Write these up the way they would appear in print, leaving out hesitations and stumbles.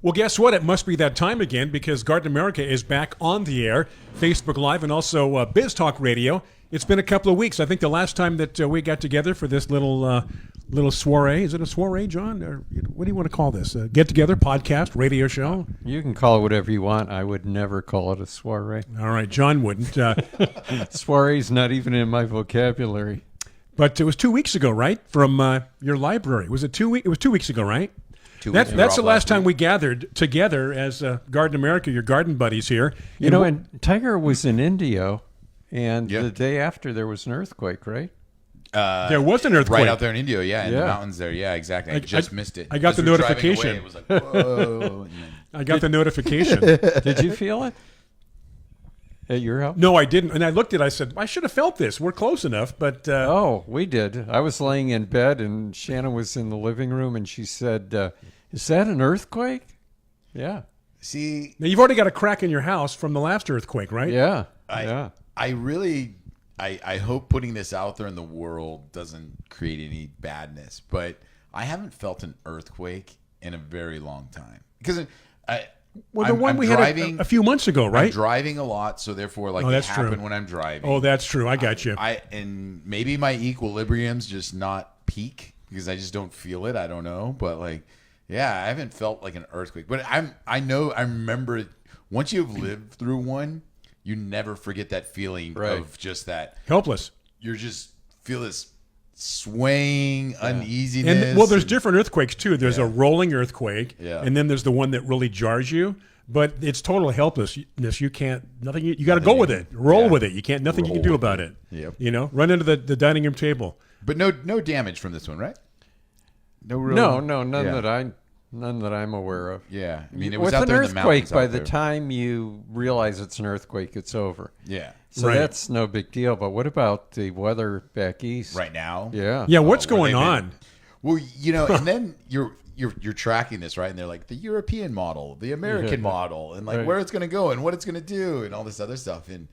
Well, guess what? It must be that time again because Garden America is back on the air, Facebook Live, and also Biz Talk Radio. It's been a couple of weeks. I think the last time that we got together for this little soiree, is it a soiree, John? Or what do you want to call this? Get-together, podcast, radio show? You can call it whatever you want. I would never call it a soiree. All right, John wouldn't. Soiree's not even in my vocabulary. But it was 2 weeks ago, right, from your library. Was it 2 weeks? It was 2 weeks ago, right? That's the last time we gathered together as Garden America, your garden buddies here. You know, and Tiger was in Indio, and the day after there was an earthquake, right? There was an earthquake. Right out there in India, in the mountains there. Yeah, exactly. I just missed it. I got the notification. Away, it was like, whoa. I got the notification. Did you feel it at your house? No, I didn't. And I looked at it. I said, I should have felt this. We're close enough. But oh, we did. I was laying in bed, and Shannon was in the living room, and she said, is that an earthquake? Yeah. See, now you've already got a crack in your house from the last earthquake, right? Yeah. I really, I hope putting this out there in the world doesn't create any badness, but I haven't felt an earthquake in a very long time because the one we had a few months ago, right? I'm driving a lot, so therefore, it happened when I'm driving. Oh, that's true. I got you. And maybe my equilibrium's just not peak because I just don't feel it. I don't know, but yeah, I haven't felt like an earthquake. But I remember it. Once you've lived through one, you never forget that feeling of just that helpless. You're just feel this swaying uneasiness. And there's different earthquakes too. There's a rolling earthquake, and then there's the one that really jars you. But it's total helplessness. You can't nothing. You got to go with it. Roll with it. You can't nothing you can do about it. Yep. You know, run into the dining room table. But no damage from this one, right? None that I'm aware of. Yeah, I mean, it was with out an there in the mountains. Earthquake. By the time you realize it's an earthquake, it's over. Yeah, so that's no big deal. But what about the weather back east right now? Yeah, what's going on? Well, and then you're tracking this, right? And they're like the European model, the American model, and where it's going to go and what it's going to do, and all this other stuff. And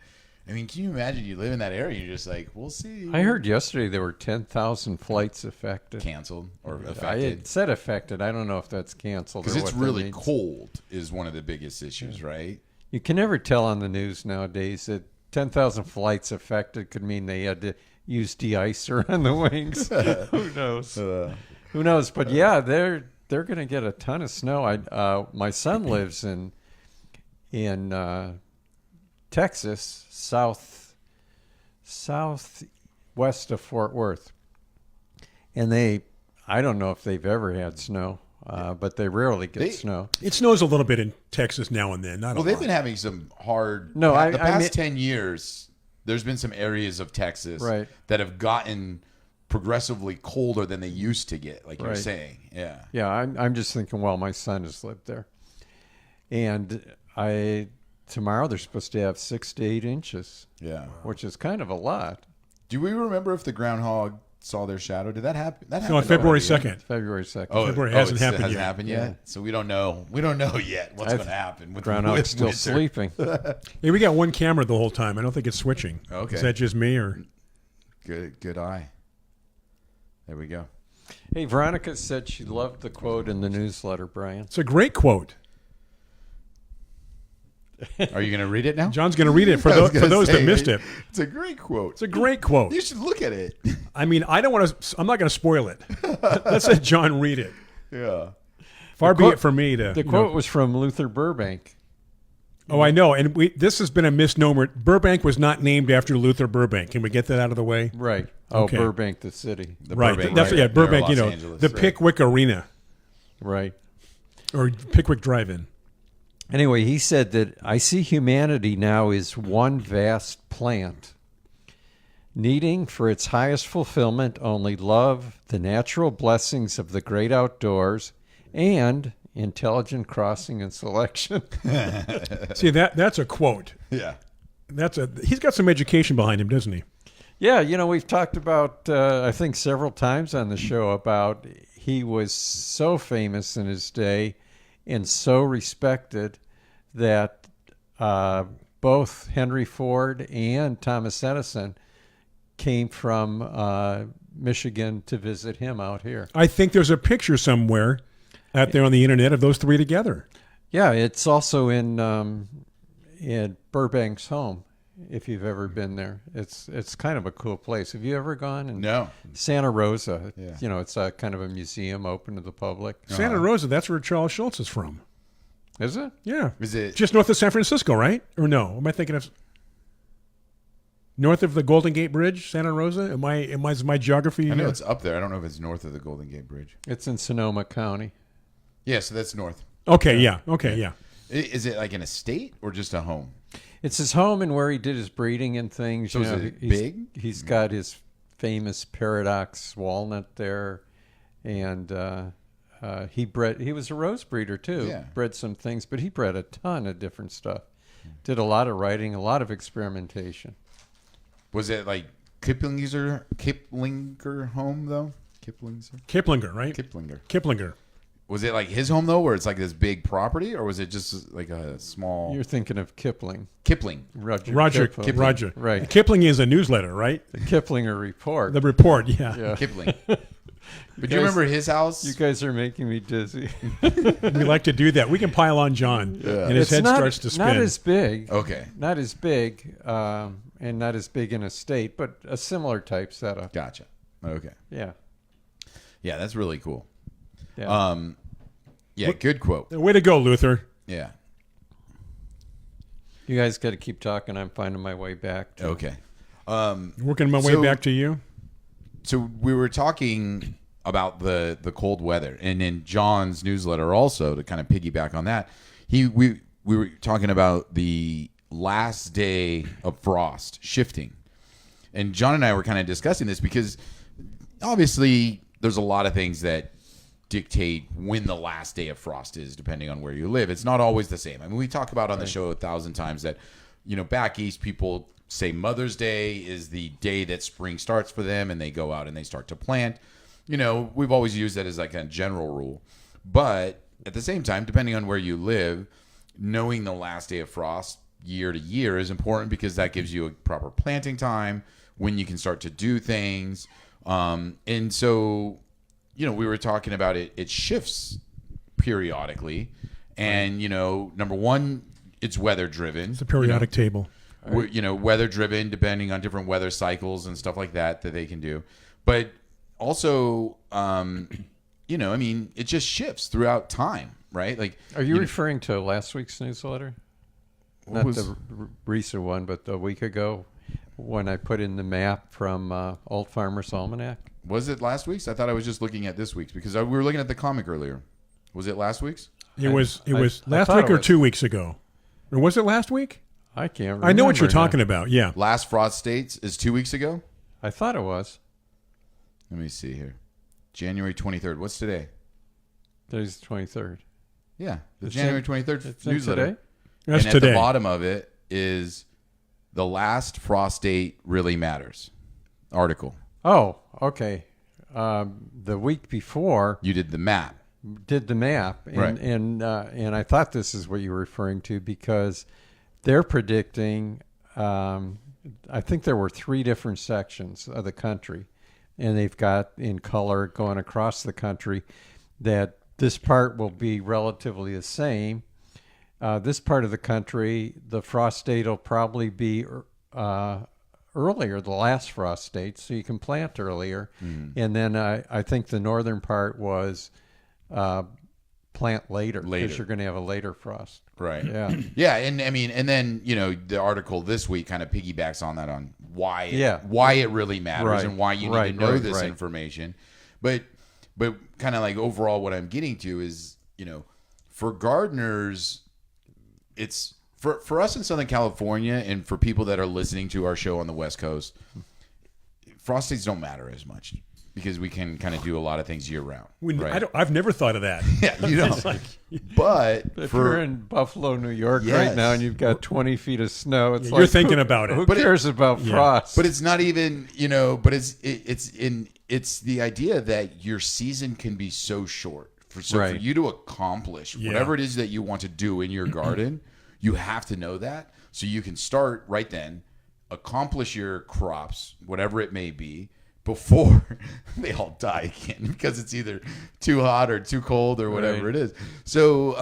I mean, can you imagine you live in that area and you're just like, we'll see. I heard yesterday there were 10,000 flights affected. Canceled or affected? I had said affected. I don't know if that's canceled. Because it's really cold is one of the biggest issues, right? You can never tell on the news nowadays that 10,000 flights affected could mean they had to use de-icer on the wings. Who knows? Who knows? But yeah, they're going to get a ton of snow. My son lives in Texas, southwest of Fort Worth, and I don't know if they've ever had snow, but they rarely get snow. It snows a little bit in Texas now and then. They've been having some hard. No, the past 10 years, there's been some areas of Texas that have gotten progressively colder than they used to get, like you're saying. Yeah. Yeah, I'm just thinking. Well, my son has lived there, and tomorrow they're supposed to have 6 to 8 inches. Yeah, which is kind of a lot. Do we remember if the groundhog saw their shadow? Did that happen? That happened on February 2nd. February 2nd. February hasn't happened yet. So we don't know. We don't know yet what's going to happen. With groundhog's still sleeping. Hey, we got one camera the whole time. I don't think it's switching. Okay, is that just me or? Good eye. There we go. Hey, Veronica said she loved the quote in the newsletter, Brian. It's a great quote. Are you going to read it now? John's going to read it for those that missed it. It's a great quote. It's a great quote. You should look at it. I mean, I'm not going to spoil it. Let's let John read it. Yeah. Far be it from me to. The quote was from Luther Burbank. Oh, I know. And this has been a misnomer. Burbank was not named after Luther Burbank. Can we get that out of the way? Right. Okay. Burbank, the city. Burbank, Burbank, Angeles, the Pickwick Arena. Right. Or Pickwick Drive-In. Anyway, he said that I see humanity now is one vast plant, needing for its highest fulfillment only love, the natural blessings of the great outdoors, and intelligent crossing and selection. See, that's a quote. Yeah. He's got some education behind him, doesn't he? Yeah, we've talked about, I think several times on the show about he was so famous in his day and so respected that both Henry Ford and Thomas Edison came from Michigan to visit him out here. I think there's a picture somewhere out there on the internet of those three together. Yeah, it's also in Burbank's home. If you've ever been there, it's kind of a cool place. Have you ever gone? And No. Santa Rosa. Yeah. You know, it's a kind of a museum open to the public. Santa Rosa, that's where Charles Schultz is from. Is it? Yeah. Is it? Just north of San Francisco, right? Or no? Am I thinking of north of the Golden Gate Bridge, Santa Rosa? Is my geography? I know it's up there. I don't know if it's north of the Golden Gate Bridge. It's in Sonoma County. Yeah, so that's north. Okay, yeah. Okay, yeah. Is it like an estate or just a home? It's his home and where he did his breeding and things. So you is know, it he's, big? He's got his famous Paradox walnut there, and he was a rose breeder too. Yeah. Bred some things, but he bred a ton of different stuff. Did a lot of writing, a lot of experimentation. Was it like Kiplinger home though? Kiplinger, right? Kiplinger. Kiplinger. Was it like his home though, where it's like this big property, or was it just like a small You're thinking of Kipling. Kipling? Roger. Kipling. Roger. Right. Kipling is a newsletter, right? The Kiplinger Report. The report, yeah. Yeah. Kipling. But do you remember his house? You guys are making me dizzy. We like to do that. We can pile on John, and his head starts to spin. Not as big. Okay. Not as big, and not as big in a state, but a similar type setup. Gotcha. Okay. Yeah. Yeah, that's really cool. Yeah. Yeah, good quote. Way to go, Luther. Yeah. You guys got to keep talking. I'm finding my way back. Okay. Working my way So- back to you. So we were talking about the cold weather, and in John's newsletter also, to kind of piggyback on that, we were talking about the last day of frost shifting, and John and I were kind of discussing this because obviously there's a lot of things that dictate when the last day of frost is, depending on where you live. It's not always the same. I mean, we talk about on the show 1,000 times that, you know, back east, people say Mother's Day is the day that spring starts for them, and they go out and they start to plant. You know, we've always used that as like a general rule. But at the same time, depending on where you live, knowing the last day of frost year to year is important because that gives you a proper planting time when you can start to do things. And so, you know, we were talking about it shifts periodically. And, you know, number one, it's weather driven. It's a periodic table. You know, weather driven, depending on different weather cycles and stuff like that they can do. But also, you know, I mean, it just shifts throughout time, right? Like, Are you referring to last week's newsletter? Not was- the recent one, but a week ago when I put in the map from Old Farmer's Almanac. was it last week's? I thought I was just looking at this week's because we were looking at the comic earlier. Was it last week's? It was I last thought week it or was. 2 weeks ago. Or was it last week? I can't remember. I know what you're now. talking about. Yeah. Last frost states is 2 weeks ago. I thought it was. Let me see here. January 23rd. What's today? Today's the 23rd. Yeah, the It's January in- 23rd It's in newsletter. today? That's and at today. the bottom of it is the last frost date really matters article. Oh, okay. The week before, You did the map. did the map, and Right. and I thought this is what you were referring to because they're predicting. I think there were 3 different sections of the country, and they've got in color going across the country that this part will be relatively the same. This part of the country, the frost date will probably be earlier, the last frost date, so you can plant earlier. And then I think the northern part was plant later Later. because you're going to have a later frost. Right. Yeah. Yeah, and I mean, and then you know the article this week kind of piggybacks on that on why Yeah. why it really matters Right. and why you need Right, to know right, this right. information. But kind of like overall, what I'm getting to is, you know, for gardeners, it's for us in Southern California and for people that are listening to our show on the West Coast, frost dates don't matter as much because we can kind of do a lot of things year round. Right? I've never thought of that. Yeah, you know. But If for you're in Buffalo, New York Yes. right now and you've got 20 feet of snow, it's You're thinking about it. Who But it- cares about frost? But it's not even, you know, but it's the idea that your season can be so short. For Right. you to accomplish Yeah. whatever it is that you want to do in your garden, you have to know that. So you can start right then, accomplish your crops, whatever it may be, before they all die again because it's either too hot or too cold or whatever Right. it is. So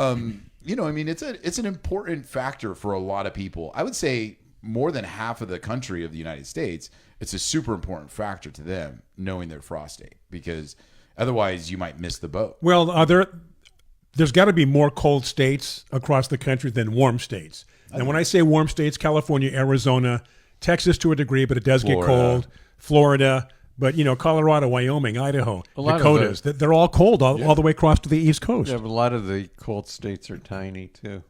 I mean, it's an important factor for a lot of people. I would say more than half of the country of the United States, it's a super important factor to them knowing their frost date, because otherwise you might miss the boat. Well, there's got to be more cold states across the country than warm states. And when I say warm states, California, Arizona, Texas to a degree, but it does get cold. Florida, but Colorado, Wyoming, Idaho, Dakotas, they're all cold all the way across to the East Coast. Yeah, but a lot of the cold states are tiny too.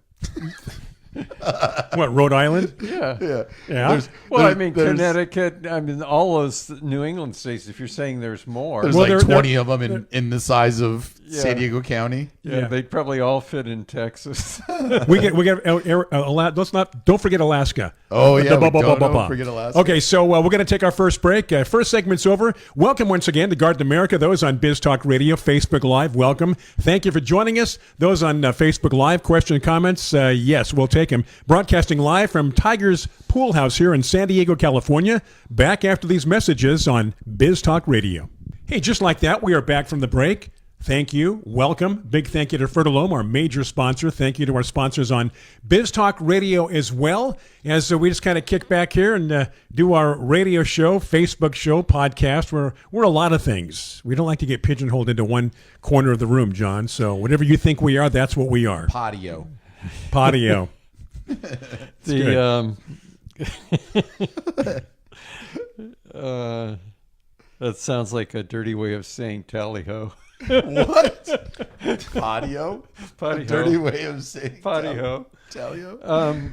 What, Rhode Island? Yeah. Yeah. I mean, Connecticut, all those New England states, if you're saying there's more. There's Well, like they're- 20 of them in the size of San Diego County. Yeah, they'd probably all fit in Texas. we get don't forget Alaska. Oh, yeah, The we don't forget Alaska. Okay, so we're going to take our first break. First segment's over. Welcome once again to Garden America. Those on Biz Talk Radio, Facebook Live, welcome. Thank you for joining us. Those on Facebook Live, question and comments, yes, we'll take them. Broadcasting live from Tiger's Pool House here in San Diego, California. Back after these messages on Biz Talk Radio. Hey, just like that, we are back from the break. Thank you. Welcome. Big thank you to Fertilome, our major sponsor. Thank you to our sponsors on Biz Talk Radio as well. As we just kind of kick back here and do our radio show, Facebook show, podcast. We're a lot of things. We don't like to get pigeonholed into one corner of the room, John. So whatever you think we are, that's what we are. Patio. Patio. That sounds like a dirty way of saying tally-ho. What? Patio? Potty A dirty ho. way of saying Potty ho. Patio?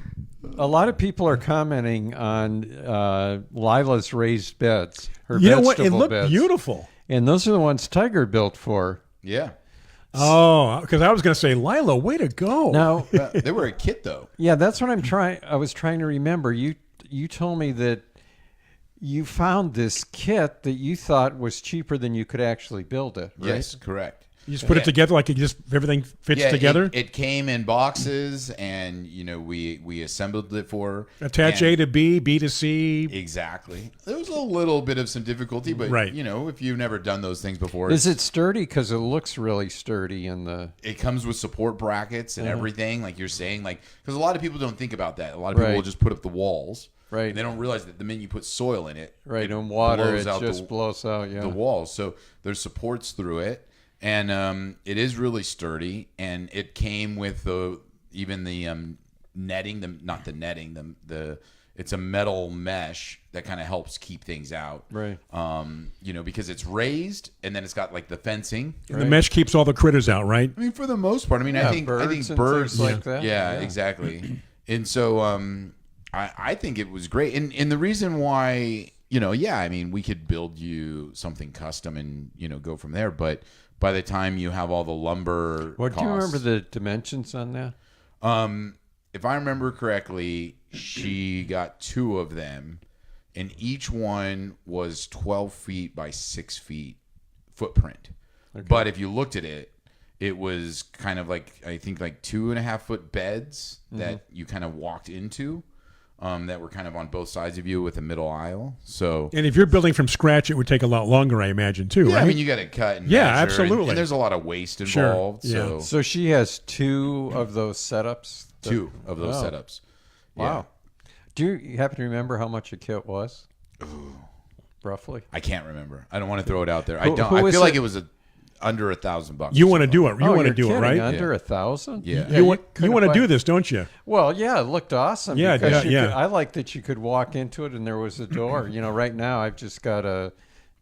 A lot of people are commenting on Lila's raised beds, her You know vegetable what? It looked beds. beautiful. And those are the ones Tiger built for. Yeah. Oh, because I was going to say, Lila, way to go. Now, They were a kit, though. yeah, that's what I was trying to remember. You told me that you found this kit that you thought was cheaper than you could actually build it, right? Yes, correct. You just put it together like everything fits together? It came in boxes, and we assembled it for her. Attach and A to B, B to C. Exactly. There was a little bit of some difficulty, but Right. if you've never done those things before, Is it sturdy? Because it looks really sturdy in the. it comes with support brackets and everything, like you're saying, because a lot of people don't think about that. A lot of people Right. will just put up the walls, Right. And they don't realize that the minute you put soil in it, Right, and water, blows it out just blows out, yeah. the walls. So there's supports through it, and it is really sturdy. And it came with the netting, not the netting, it's a metal mesh that kind of helps keep things out, Right. because it's raised, and then it's got like the fencing. And the mesh keeps all the critters out, right? I mean, for the most part. I mean, I think birds and birds things like that. Yeah, Yeah. exactly. And so I think it was great. And the reason why, I mean, we could build you something custom and, go from there. But by the time you have all the lumber What costs, do you remember the dimensions on that? if I remember correctly, she got 2 of them, and each one was 12 feet by 6 feet footprint. Okay. But if you looked at it, it was kind of like, I think like 2.5 foot beds that you kind of walked into, that were kind of on both sides of you with a middle aisle. So, And if you're building from scratch, it would take a lot longer, I imagine, too, yeah, right? I mean, you got to cut and Yeah, measure, absolutely. and there's a lot of waste Sure, involved. yeah. So she has 2 of those setups? 2 of those Wow. setups. Wow. Do you happen to remember how much a kit was? Roughly? I can't remember. I don't want to throw it out there. I Who- don't. who I is feel like it? it was under $1,000. You want to do it. You want to you're do it, kidding. right? Under 1,000? Yeah. You want couldn't to buy- do this, don't you? Well, yeah, it looked awesome. Yeah, because yeah, you yeah. could- I like that you could walk into it and there was a door. Right now I've just got a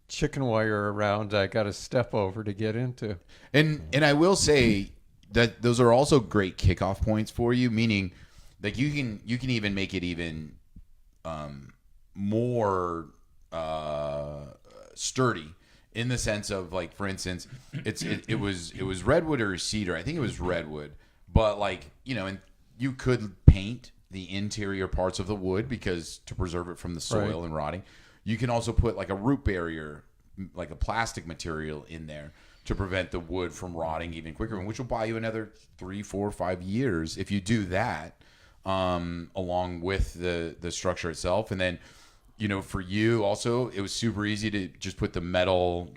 chicken wire around I got to step over to get into. And I will say that those are also great kickoff points for you. Meaning, like you can even make it even more sturdy in the sense of, like, for instance, it was redwood or cedar. I think it was redwood, but like and you could paint the interior parts of the wood because to preserve it from the soil Right. and rotting. You can also put like a root barrier, like a plastic material in there to prevent the wood from rotting even quicker, which will buy you another 3, 4, 5 years if you do that, along with the structure itself. And then, for you also, it was super easy to just put the metal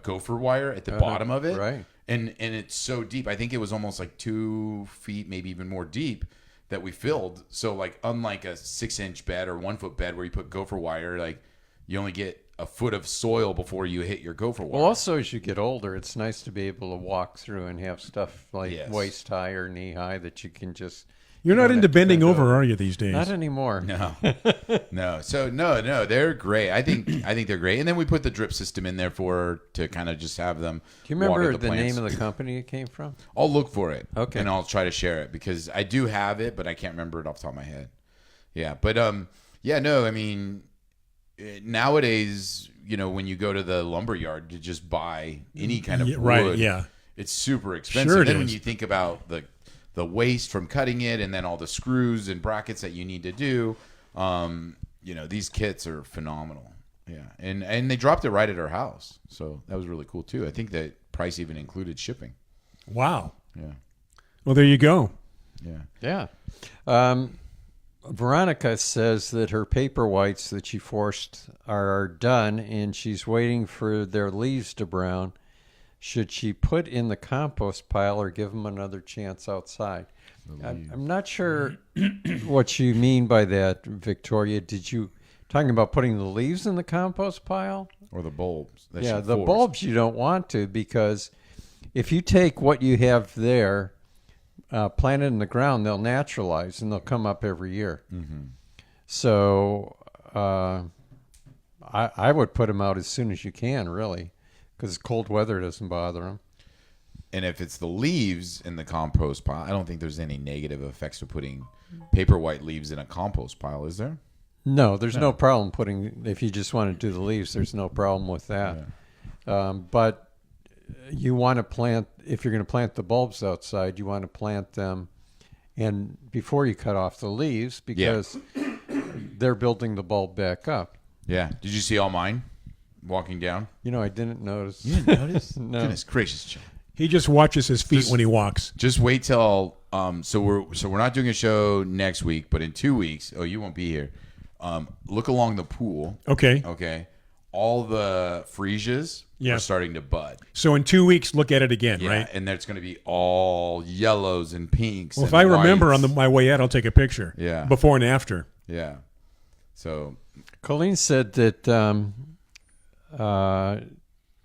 gopher wire at the bottom of it. Right. and it's so deep. I think it was almost like 2 feet, maybe even more deep that we filled. So like unlike a 6-inch bed or 1 foot bed where you put gopher wire, like you only get a foot of soil before you hit your gopher wire. Well, also as you get older, it's nice to be able to walk through and have stuff like Yes. waist high or knee high that you can just. You're not don't into have to bending bend over, are you, these days? Not anymore. No, no. So no, they're great. I think they're great. And then we put the drip system in there to kind of just have them. Do you remember water the plants. name of the company it came from? I'll look for it. Okay. And I'll try to share it because I do have it, but I can't remember it off the top of my head. Yeah, but yeah, no. I mean, nowadays, when you go to the lumber yard to just buy any kind of wood, right, yeah. it's super expensive. Sure it then is. when you think about the waste from cutting it and then all the screws and brackets that you need to do, these kits are phenomenal. Yeah, and they dropped it right at our house, so that was really cool too. I think that price even included shipping. Wow. Yeah, Well, there you go. yeah. Yeah. Veronica says that her paper whites that she forced are done and she's waiting for their leaves to brown. Should she put in the compost pile or give them another chance outside? I'm not sure what you mean by that, Victoria. Did you talking about putting the leaves in the compost pile? Or the bulbs. that Yeah, she the forced. bulbs you don't want to, because if you take what you have there, plant it in the ground, they'll naturalize and they'll come up every year. Mm-hmm. So I would put them out as soon as you can, really, because cold weather doesn't bother them. And if it's the leaves in the compost pile, I don't think there's any negative effects to putting paper white leaves in a compost pile, is there? No, there's no problem putting, if you just want to do the leaves, there's no problem with that. But you want to plant, if you're going to plant the bulbs outside, you want to plant them and before you cut off the leaves, because they're building the bulb back up. Yeah. Did you see all mine walking down? I didn't notice. You didn't notice? No. Goodness gracious, John. He just watches his feet Just- when he walks. Just wait till so we're not doing a show next week, but in 2 weeks, you won't be here. Look along the pool. Okay. Okay. All the freesias Yeah. are starting to bud. So in 2 weeks, look at it again, Yeah, right? and there's going to be all yellows and pinks. Well, if and I remember whites. on my way out, I'll take a picture. Yeah. Before and after. Yeah. So Colleen said that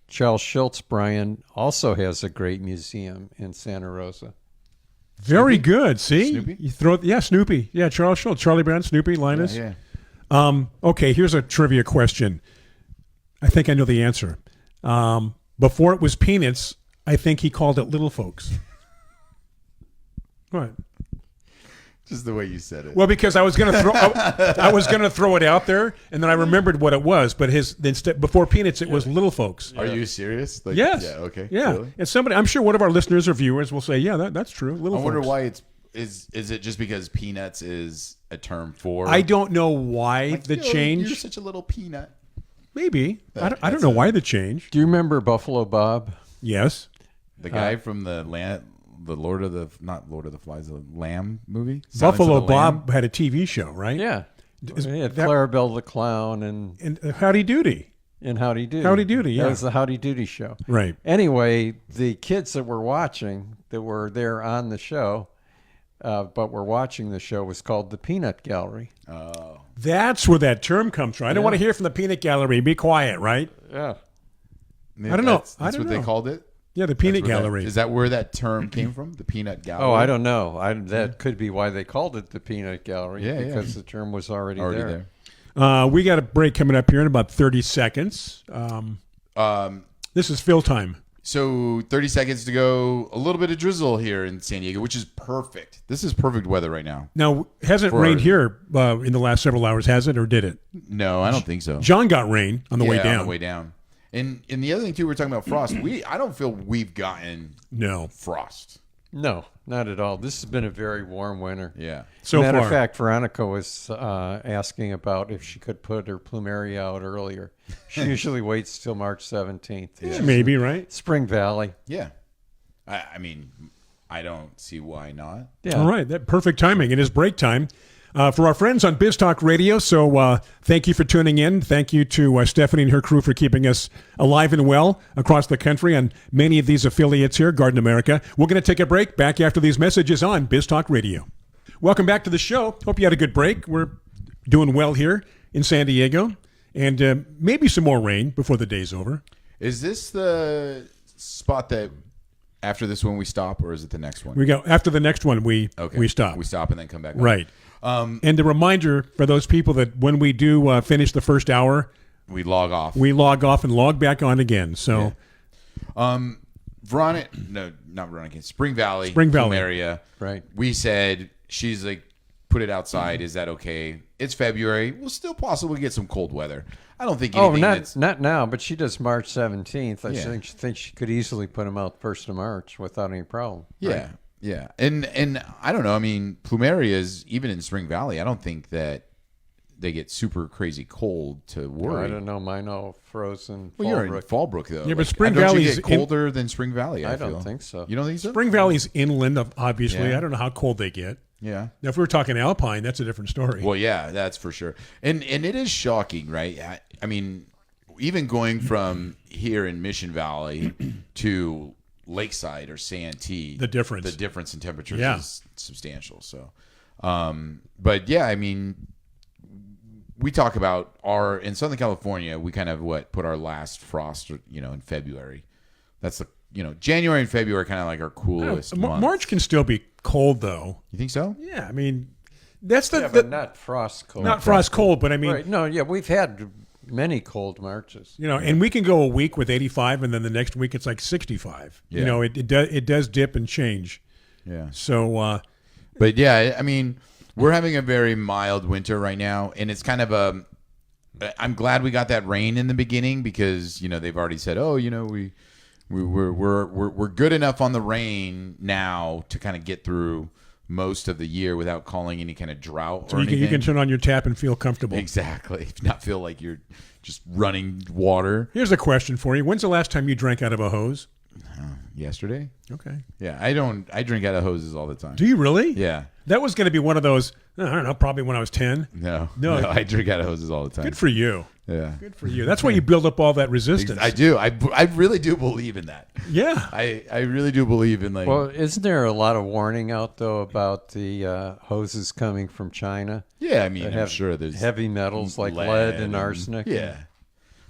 Charles Schultz, Brian, also has a great museum in Santa Rosa. Very good. See? Snoopy? You throw Snoopy. Yeah, Charles Schultz, Charlie Brown, Snoopy, Linus. yeah. Okay, here's a trivia question. I think I know the answer. Before it was Peanuts, I think he called it Little Folks. What? Just the way you said it. Well, because I was going to throw, I was going to throw it out there, and then I remembered what it was. But instead, before Peanuts, it was Little Folks. Are you serious? Like, Yes. Yeah. Okay. Yeah. Really? And somebody, I'm sure one of our listeners or viewers will say, "Yeah, that's true." Little I wonder Folks. why it's is it just because peanuts is a term for? I don't know why Like, the "Yo, change. You're such a little peanut. Maybe I don't That's know a- why the change. Do you remember Buffalo Bob? Yes. The guy from the Lord of the Flies, the Lamb movie. Silence Buffalo of the Lamb? Bob had a TV show, right? Yeah. Is He had that- Clarabelle the Clown and Howdy Doody. Howdy Doody. Howdy Doody, yeah. That was the Howdy Doody show. Right. Anyway, the kids that were watching, that were there on the show, but were watching the show, was called the Peanut Gallery. Oh, That's where that term comes from. I don't want to hear from the Peanut Gallery. Be quiet, right? Yeah. I don't know. That's I don't what know. they called it. Yeah, the Peanut That's where that- Gallery. Is that where that term came from? The peanut gallery. Oh, I don't know. That could be why they called it the Peanut Gallery. Yeah, because the term was already there. there. We got a break coming up here in about 30 seconds. This is Phil time. So 30 seconds to go. A little bit of drizzle here in San Diego, which is perfect. This is perfect weather right now. Now, hasn't For- rained here in the last several hours, has it, or did it? No, I don't think so. John got rain on the way down. On the way down. And the other thing too, we're talking about frost. I don't feel we've gotten No. frost. No, not at all. This has been a very warm winter. Yeah. So Matter far. of fact, Veronica was asking about if she could put her plumeria out earlier. She usually waits till March 17th. Maybe, right? Spring Valley. Yeah. I mean, I don't see why not. Yeah. All right. That perfect timing. It is break time. for our friends on Biz Talk Radio. So thank you for tuning in. Thank you to Stephanie and her crew for keeping us alive and well across the country on many of these affiliates here, Garden America. We're going to take a break. Back after these messages on Biz Talk Radio. Welcome back to the show. Hope you had a good break. We're doing well here in San Diego, and maybe some more rain before the day's over. Is this the spot that after this one we stop, or is it the next one? We go after the next one. We stop. We stop and then come back. Right. And the reminder for those people that when we do finish the first hour, We log off. we log off and log back on again. So Veronica, no, not Veronica. Spring Valley, Spring Valley. area. Right. We said she's like, put it outside. Is that okay? It's February. We'll still possibly get some cold weather. I don't think anything. Not now, but she does March 17th. I Yeah. think she could easily put them out 1st of March without any problem. Yeah, Right? yeah, and I don't know. I mean, plumerias, even in Spring Valley, I don't think that they get super crazy cold to worry. I don't know. Mine all frozen. Well, you're in Fallbrook. Fallbrook though. Yeah, but Like, Spring don't you Valley's get colder than Spring Valley. I don't feel. think so. You don't think so? Spring Valley's inland, obviously. Yeah. I don't know how cold they get. Yeah. Now, if we were talking Alpine, that's a different story. Well, yeah, that's for sure. And it is shocking, right? I mean, even going from here in Mission Valley to Lakeside or Santee, The difference in temperatures Yeah. is substantial. So, but yeah, I mean, we talk about in Southern California, we kind of put our last frost, in February. That's January and February are kind of like our coolest months. March can still be cold, though. You think so? Yeah, I mean, that's the, Yeah, the but not frost cold. not frost cold, but I mean, Right. No, yeah, we've had many cold Marches. and we can go a week with 85, and then the next week it's like 65. Yeah. It does dip and change. Yeah. So But yeah, I mean, we're having a very mild winter right now, and it's kind of I'm glad we got that rain in the beginning because they've already said, we're good enough on the rain now to kind of get through most of the year without calling any kind of drought or you anything. can turn on your tap and feel comfortable. Exactly, not feel like you're just running water. Here's a question for you: when's the last time you drank out of a hose? Yesterday, Okay. yeah, I drink out of hoses all the time. Do you really? Yeah, That was going to be one of those. I don't know. Probably when I was 10. no, No. I drink out of hoses all the time. Good for you. Yeah, Good for you. That's why you build up all that resistance. I do. I really do believe in that. Yeah. I really do believe in like. Well, isn't there a lot of warning out though about the hoses coming from China yeah, I mean, that I'm have sure there's heavy metals like lead and arsenic? Yeah,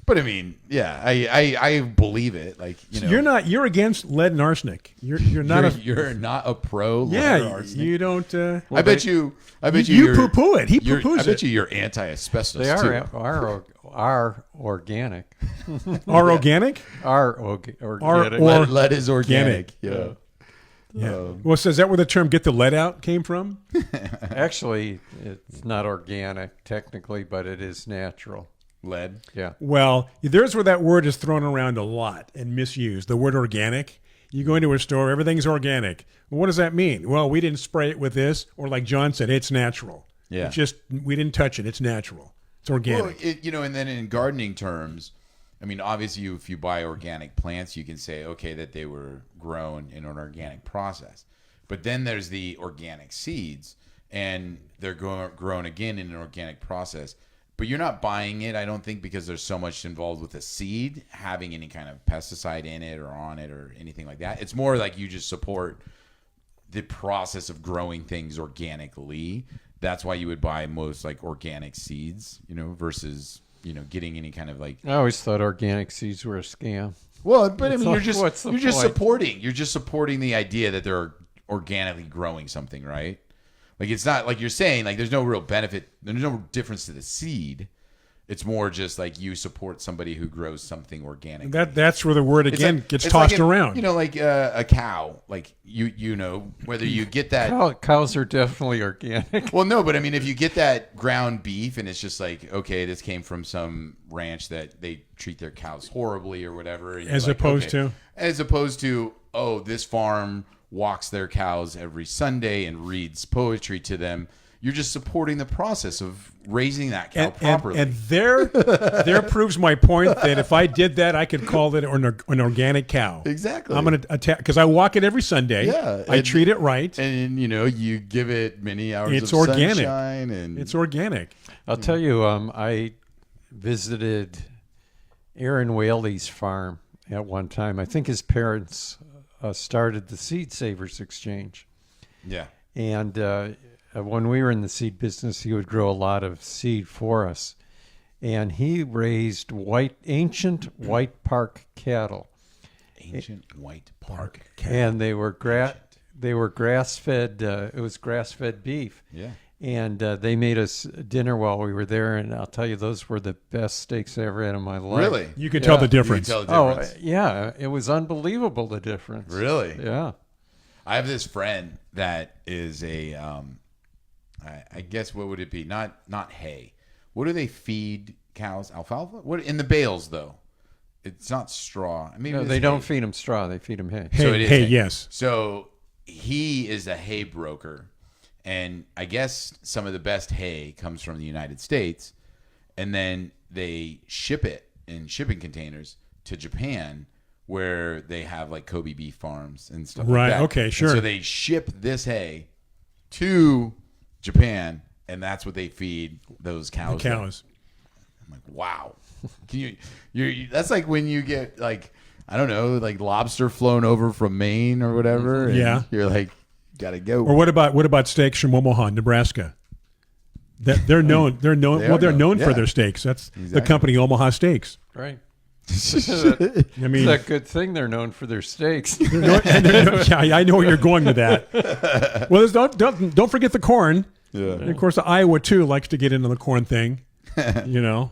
but I mean, yeah, I believe it. Like You're against lead and arsenic. You're not you're not a pro. lead or Yeah. arsenic. You don't. I bet you. you you're- poo-poo it. He you're- poo-poos I bet it. you you're anti-asbestos They too. are organic. Are organic? Organic. or- Lead is organic. Yeah. Yeah. Well, so is that where the term "get the lead out" came from? Actually, it's not organic technically, but it is natural. Lead. Yeah. Well, there's where that word is thrown around a lot and misused. The word organic. You go into a store, everything's organic. Well, what does that mean? Well, we didn't spray it with this, or like John said, it's natural. Yeah. It's just we didn't touch it. It's natural. It's organic. Well, and then in gardening terms, I mean, obviously, if you buy organic plants, you can say, okay, that they were grown in an organic process. But then there's the organic seeds, and they're grown again in an organic process. But you're not buying it, I don't think, because there's so much involved with the seed having any kind of pesticide in it or on it or anything like that. It's more like you just support the process of growing things organically. That's why you would buy most like organic seeds, versus getting any kind of like. I always thought organic seeds were a scam. Well, but I It's mean, like, what's the you're just point? supporting. You're just supporting the idea that they're organically growing something, right? Like it's not like you're saying like there's no real benefit. There's no difference to the seed. It's more just like you support somebody who grows something organic. That's where the word again gets tossed like around. Like a cow. Like whether you get that. Cows are definitely organic. Well, no, but I mean, if you get that ground beef and it's just like, okay, this came from some ranch that they treat their cows horribly or whatever. and you're As like, opposed okay. to? As opposed to, oh, this farm walks their cows every Sunday and reads poetry to them. you're just supporting the process of raising that cow properly. And there proves my point that if I did that, I could call it an organic cow. Exactly. I'm going to attack because I walk it every Sunday. Yeah, I and- treat it right. and you give it many hours It's of organic. sunshine, and It's organic. I'll tell you, I visited Aaron Whaley's farm at one time. I think his parents started the Seed Savers Exchange. yeah. And when we were in the seed business, he would grow a lot of seed for us. And he raised ancient white park cattle. Ancient white park. And they were grass fed. It was grass fed beef. Yeah. And they made us dinner while we were there, and I'll tell you, those were the best steaks I ever had in my life. Really? You can tell the You can difference. tell the Oh, difference. yeah, it was unbelievable, the difference. Really? Yeah. I have this friend that is I guess what would it be? Not hay. What do they feed cows? Alfalfa? What in the bales though? It's not straw. Maybe No, it's they don't hay. feed them straw; they feed them hay. So it is Hey, hay. yes. So he is a hay broker, and I guess some of the best hay comes from the United States, and then they ship it in shipping containers to Japan, where they have like Kobe beef farms and stuff Right, like that. okay, And sure. so they ship this hay to Japan, and that's what they feed those cows. there. Cows. I'm like, wow. Can that's like when you get like, I don't know, like lobster flown over from Maine or whatever. And Yeah. You're like, gotta go. Or what about steaks from Omaha, Nebraska? They're known. They're known. They Well, are they're known, known for yeah. their steaks. That's the Exactly. company Omaha Steaks. Right. I mean, It's a good thing they're known for their steaks. yeah, I know where you're going with that. Well, don't forget the corn. Yeah. And of course, Iowa too likes to get into the corn thing. You know,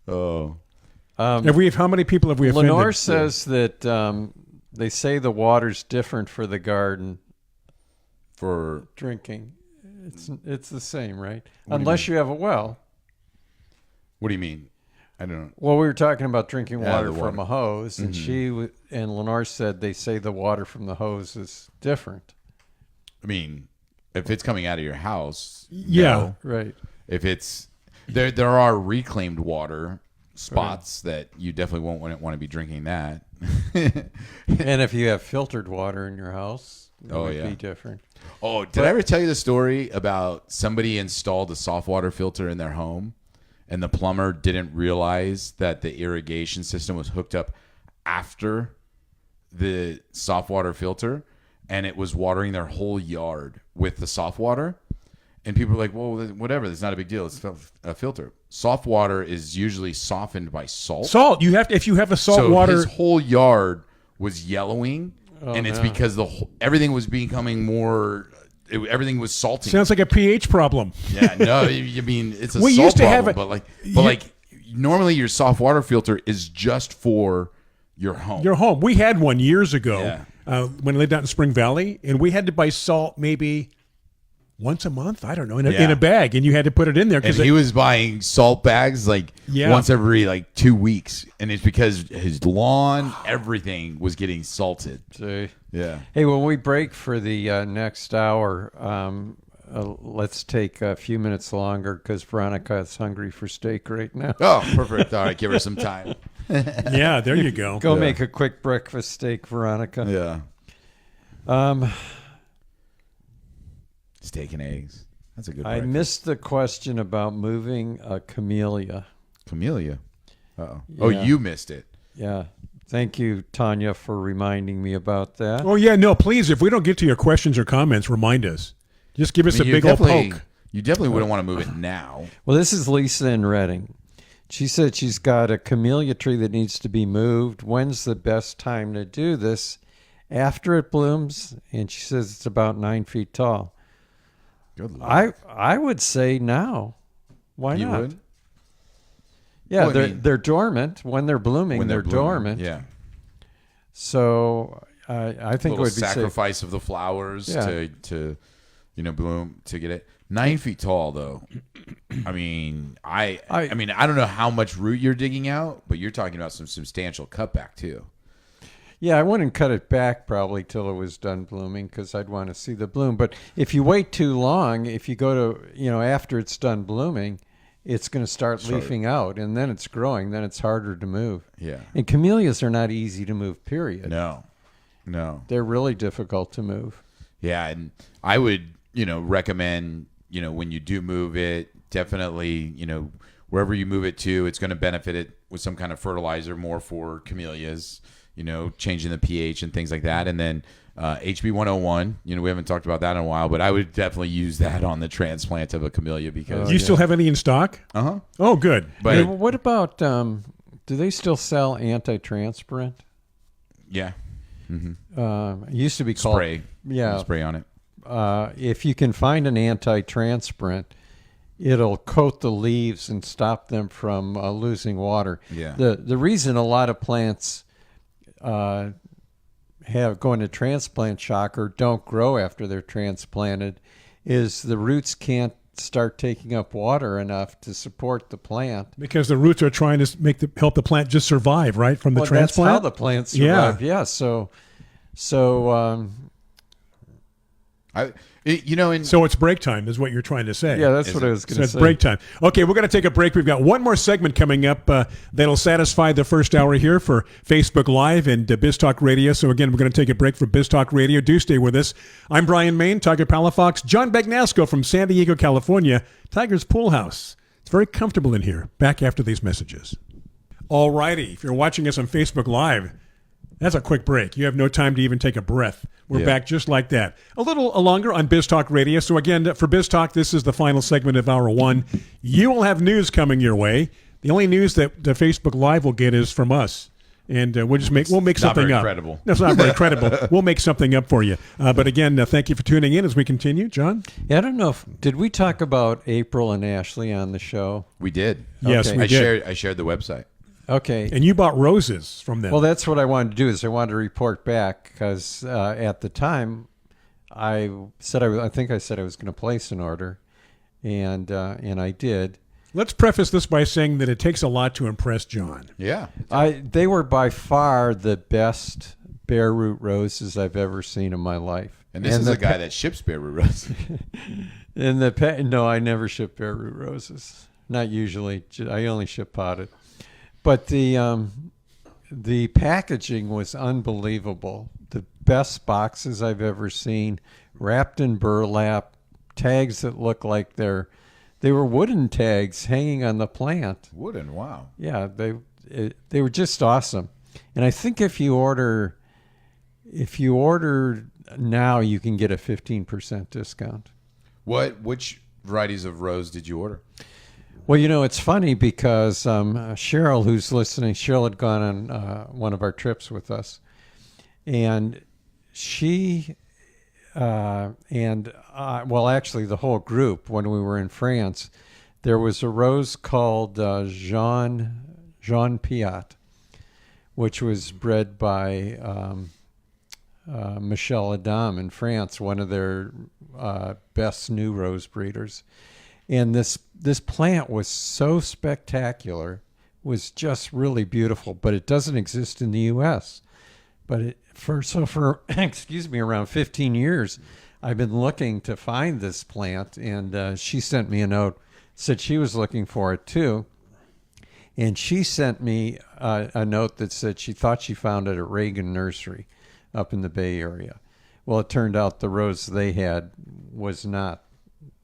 Oh. how many people have we offended? Lenore says that they say the water's different for the garden For drinking. It's the same, right? do you Unless you have a well. what do you mean? I don't know. Well, we were talking about drinking Yeah, water the from water. a hose, and and Lenore said they say the water from the hose is different. I mean, if it's coming out of your house, Yeah. no. Right. If it's there are reclaimed water spots that you definitely won't want to be drinking that. And if you have filtered water in your house, it Oh, would yeah. be different. Oh, did I ever tell you the story about somebody installed a soft water filter in their home and the plumber didn't realize that the irrigation system was hooked up after the soft water filter and it was watering their whole yard with the soft water? And people were like, well, whatever, it's not a big deal. It's a filter. Soft water is usually softened by salt. Salt. You have to if you have a salt So water. his whole yard was yellowing, and it's because everything was becoming more. Everything was salty. Sounds like a pH problem. Yeah, no, I mean it's a We salt used to have problem, a- but like normally your soft water filter is just for your home. Your home. We had one years ago Yeah. when I lived out in Spring Valley, and we had to buy salt maybe once a month. I don't know in Yeah. a bag, and you had to put it in there and because he was buying salt bags like Yeah. once every like 2 weeks, and it's because his lawn, everything was getting salted. See. Yeah. Hey, when we break for the next hour, let's take a few minutes longer because Veronica is hungry for steak right now. Oh, perfect. All right, give her some time. yeah, there you go. Go Yeah. make a quick breakfast steak, Veronica. Yeah. Steak and eggs. That's a good I breakfast. missed the question about moving a camellia. Camellia. Uh-oh. Oh, Yeah. you missed it. Yeah. Thank you, Tanya, for reminding me about that. Oh yeah, no, please. If we don't get to your questions or comments, remind us. Just give us a big old poke. You definitely wouldn't want to move it now. Well, this is Lisa in Reading. She said she's got a camellia tree that needs to be moved. When's the best time to do this? After it blooms, and she says it's about 9 feet tall. Good Lord. I would say now. Why You not? would? Yeah, Well, I mean- they're dormant. When they're blooming, When they're blooming. dormant. Yeah. So I think it Little would be safe. sacrifice of the flowers Yeah. to bloom to get it. 9 feet tall though. I mean, I mean, I don't know how much root you're digging out, but you're talking about some substantial cutback too. Yeah, I wouldn't cut it back probably till it was done blooming because I'd want to see the bloom. But if you wait too long, if you go to, after it's done blooming, it's going to start leafing out, and then it's growing. Then it's harder to move. Yeah. And camellias are not easy to move, period. No. They're really difficult to move. Yeah, and I would, recommend, when you do move it, definitely, wherever you move it to, it's going to benefit it with some kind of fertilizer more for camellias, changing the pH and things like that. And then HB 101, we haven't talked about that in a while, but I would definitely use that on the transplant of a camellia because Do you still have any in stock? Oh, good. But Hey, what about, do they still sell anti-transpirant? yeah, It used to be called spray, Yeah. spray on it. If you can find an anti-transpirant, it'll coat the leaves and stop them from losing water. Yeah. The reason a lot of plants have go into transplant shock or don't grow after they're transplanted is the roots can't start taking up water enough to support the plant. Because the roots are trying to help the plant just survive, right, from the Well, transplant? that's how the plants survive. Yeah. So So it's break time, is what you're trying to say. yeah, that's what I was So going to it's say. break time. Okay, we're going to take a break. We've got one more segment coming up that'll satisfy the first hour here for Facebook Live and BizTalk Radio. So again, we're going to take a break for BizTalk Radio. Do stay with us. I'm Brian Main, Tiger Palafox, John Bagnasco from San Diego, California, Tiger's Pool House. It's very comfortable in here. Back after these messages. All righty. If you're watching us on Facebook Live, that's a quick break. You have no time to even take a breath. We're back just like that. A little longer on BizTalk Radio. So again, for BizTalk, this is the final segment of Hour 1. You will have news coming your way. The only news that the Facebook Live will get is from us. And we'll make something very up. credible. That's not very credible. We'll make something up for you. But again, thank you for tuning in as we continue. John? Yeah, I don't know did we talk about April and Ashley on the show? We did. Yes, Okay. we did. I shared the website. Okay. And you bought roses from them. Well, that's what I wanted to do is I wanted to report back because at the time I said I think I said I was going to place an order, and I did. Let's preface this by saying that it takes a lot to impress John. Yeah. They were by far the best bare root roses I've ever seen in my life. And this is a guy that ships bare root roses. No, I never ship bare root roses. Not usually. I only ship potted. But the packaging was unbelievable. The best boxes I've ever seen, wrapped in burlap, tags that look like they were wooden tags hanging on the plant. Wooden, wow. Yeah, they were just awesome. And I think if you order now, you can get a 15% discount. Which varieties of rose did you order? Well, it's funny because Cheryl, who's listening, Cheryl had gone on one of our trips with us, and she actually the whole group, when we were in France, there was a rose called Jean Piat, which was bred by Michel Adam in France, one of their best new rose breeders. And this plant was so spectacular, was just really beautiful, but it doesn't exist in the U.S. But for excuse me, around 15 years, I've been looking to find this plant, and she sent me a note, said she was looking for it too. And she sent me a note that said she thought she found it at Reagan Nursery up in the Bay Area. Well, it turned out the rose they had was not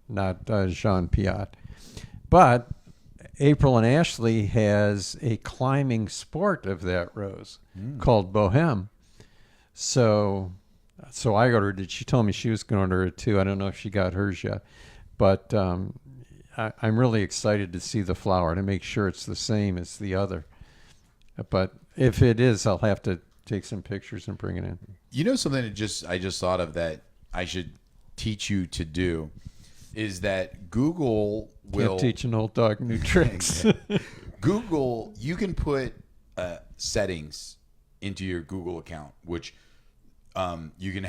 Jean Piat. But April and Ashley has a climbing sport of that rose called Bohème. So I ordered it. She told me she was going to order it too. I don't know if she got hers yet. But I'm really excited to see the flower to make sure it's the same as the other. But if it is, I'll have to take some pictures and bring it in. You know something that I just thought of that I should teach you to do is that Google will Can't teach an old dog new tricks. Google, you can put settings into your Google account, which you can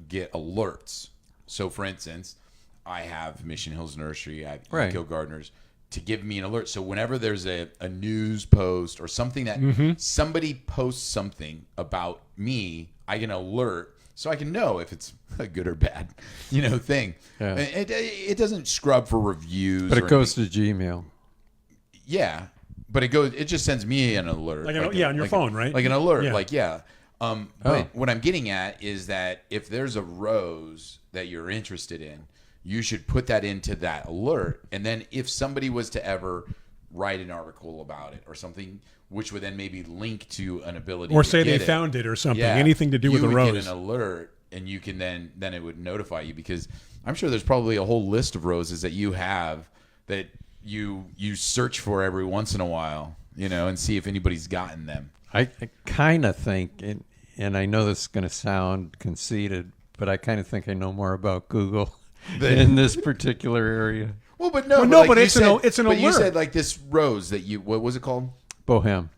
get alerts. So, for instance, I have Mission Hills Nursery, I have Right. Eco Gardeners. to give me an alert. So whenever there's a news post or something that somebody posts something about me, I get an alert so I can know if it's a good or bad, thing. Yeah. It doesn't scrub for reviews. But or it goes to Gmail. yeah, but it just sends me an alert. on your phone, right? Like an alert. Yeah. But what I'm getting at is that if there's a rose that you're interested in, you should put that into that alert. And then if somebody was to ever write an article about it or something, which would then maybe link to an ability Or to say get they it, found it or something. Anything to do with the you would rose. get an alert, and you can then it would notify you, because I'm sure there's probably a whole list of roses that you have that you search for every once in a while, and see if anybody's gotten them. I kind of think, and I know this is going to sound conceited, but I kind of think I know more about Google in this particular area. Well, but it's an but alert. You said like this rose that what was it called? Bohem.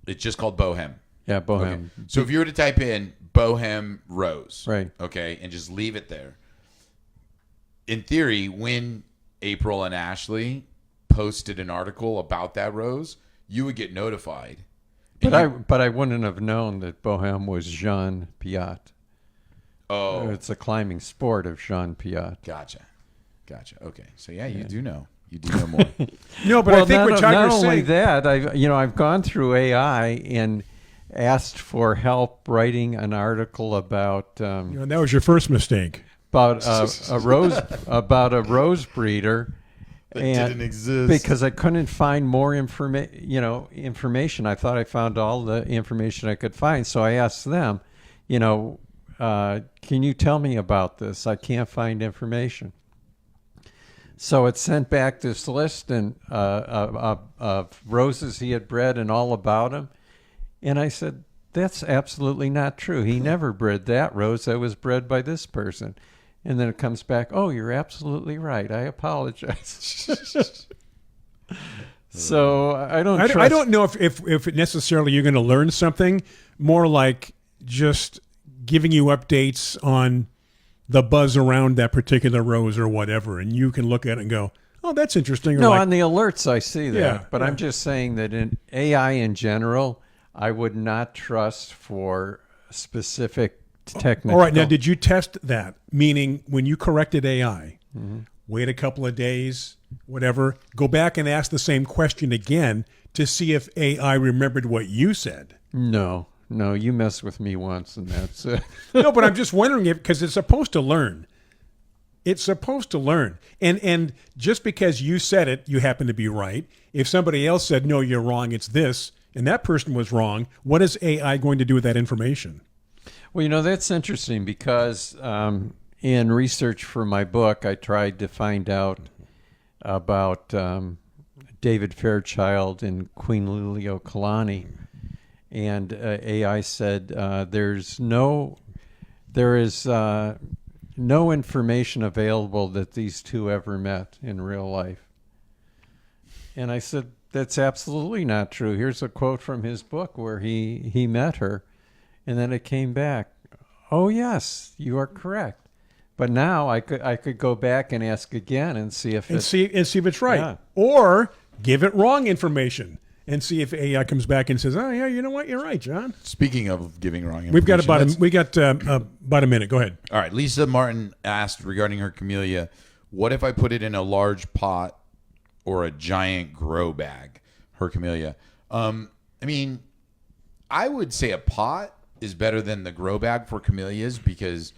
It's just called Bohem. Yeah, Bohem. Okay. So if you were to type in Bohem rose, Right. okay, and just leave it there, in theory, when April and Ashley posted an article about that rose, you would get notified. But I wouldn't have known that Bohem was Jean Piat. Oh, It's a climbing sport of Jean Piat. gotcha. Okay, so you do know. You do know more. No, but I think what not Tiger's only saying. that, I've gone through AI and asked for help writing an article about That was your first mistake. a rose breeder. That And didn't exist. because I couldn't find more information. I thought I found all the information I could find, so I asked them, can you tell me about this? I can't find information. So it sent back this list of roses he had bred and all about him. And I said, that's absolutely not true. He never bred that rose. That was bred by this person. And then it comes back, oh, you're absolutely right. I apologize. So I don't trust. I don't know if necessarily you're going to learn something, more like just giving you updates on the buzz around that particular rose or whatever, and you can look at it and go, oh, that's interesting. Or No, like, on the alerts I see that. Yeah, but yeah. I'm just saying that in AI in general, I would not trust for specific technical. all right, now did you test that? Meaning when you corrected AI, wait a couple of days, whatever, go back and ask the same question again to see if AI remembered what you said. No, you mess with me once and that's it. No, but I'm just wondering if, because it's supposed to learn. It's supposed to learn. And just because you said it, you happen to be right. If somebody else said, no, you're wrong, it's this, and that person was wrong, what is AI going to do with that information? Well, that's interesting because in research for my book, I tried to find out about David Fairchild and Queen Liliuokalani. And AI said there is no information available that these two ever met in real life. And I said, that's absolutely not true. Here's a quote from his book where he met her. And then it came back, oh, yes, you are correct. But now I could go back and ask again and see if see if it's right. Yeah. Or give it wrong information and see if AI comes back and says, oh, yeah, you know what? You're right, John. Speaking of giving wrong information, We've got about a minute. Go ahead. All right. Lisa Martin asked regarding her camellia, what if I put it in a large pot or a giant grow bag, her camellia? I would say a pot is better than the grow bag for camellias, because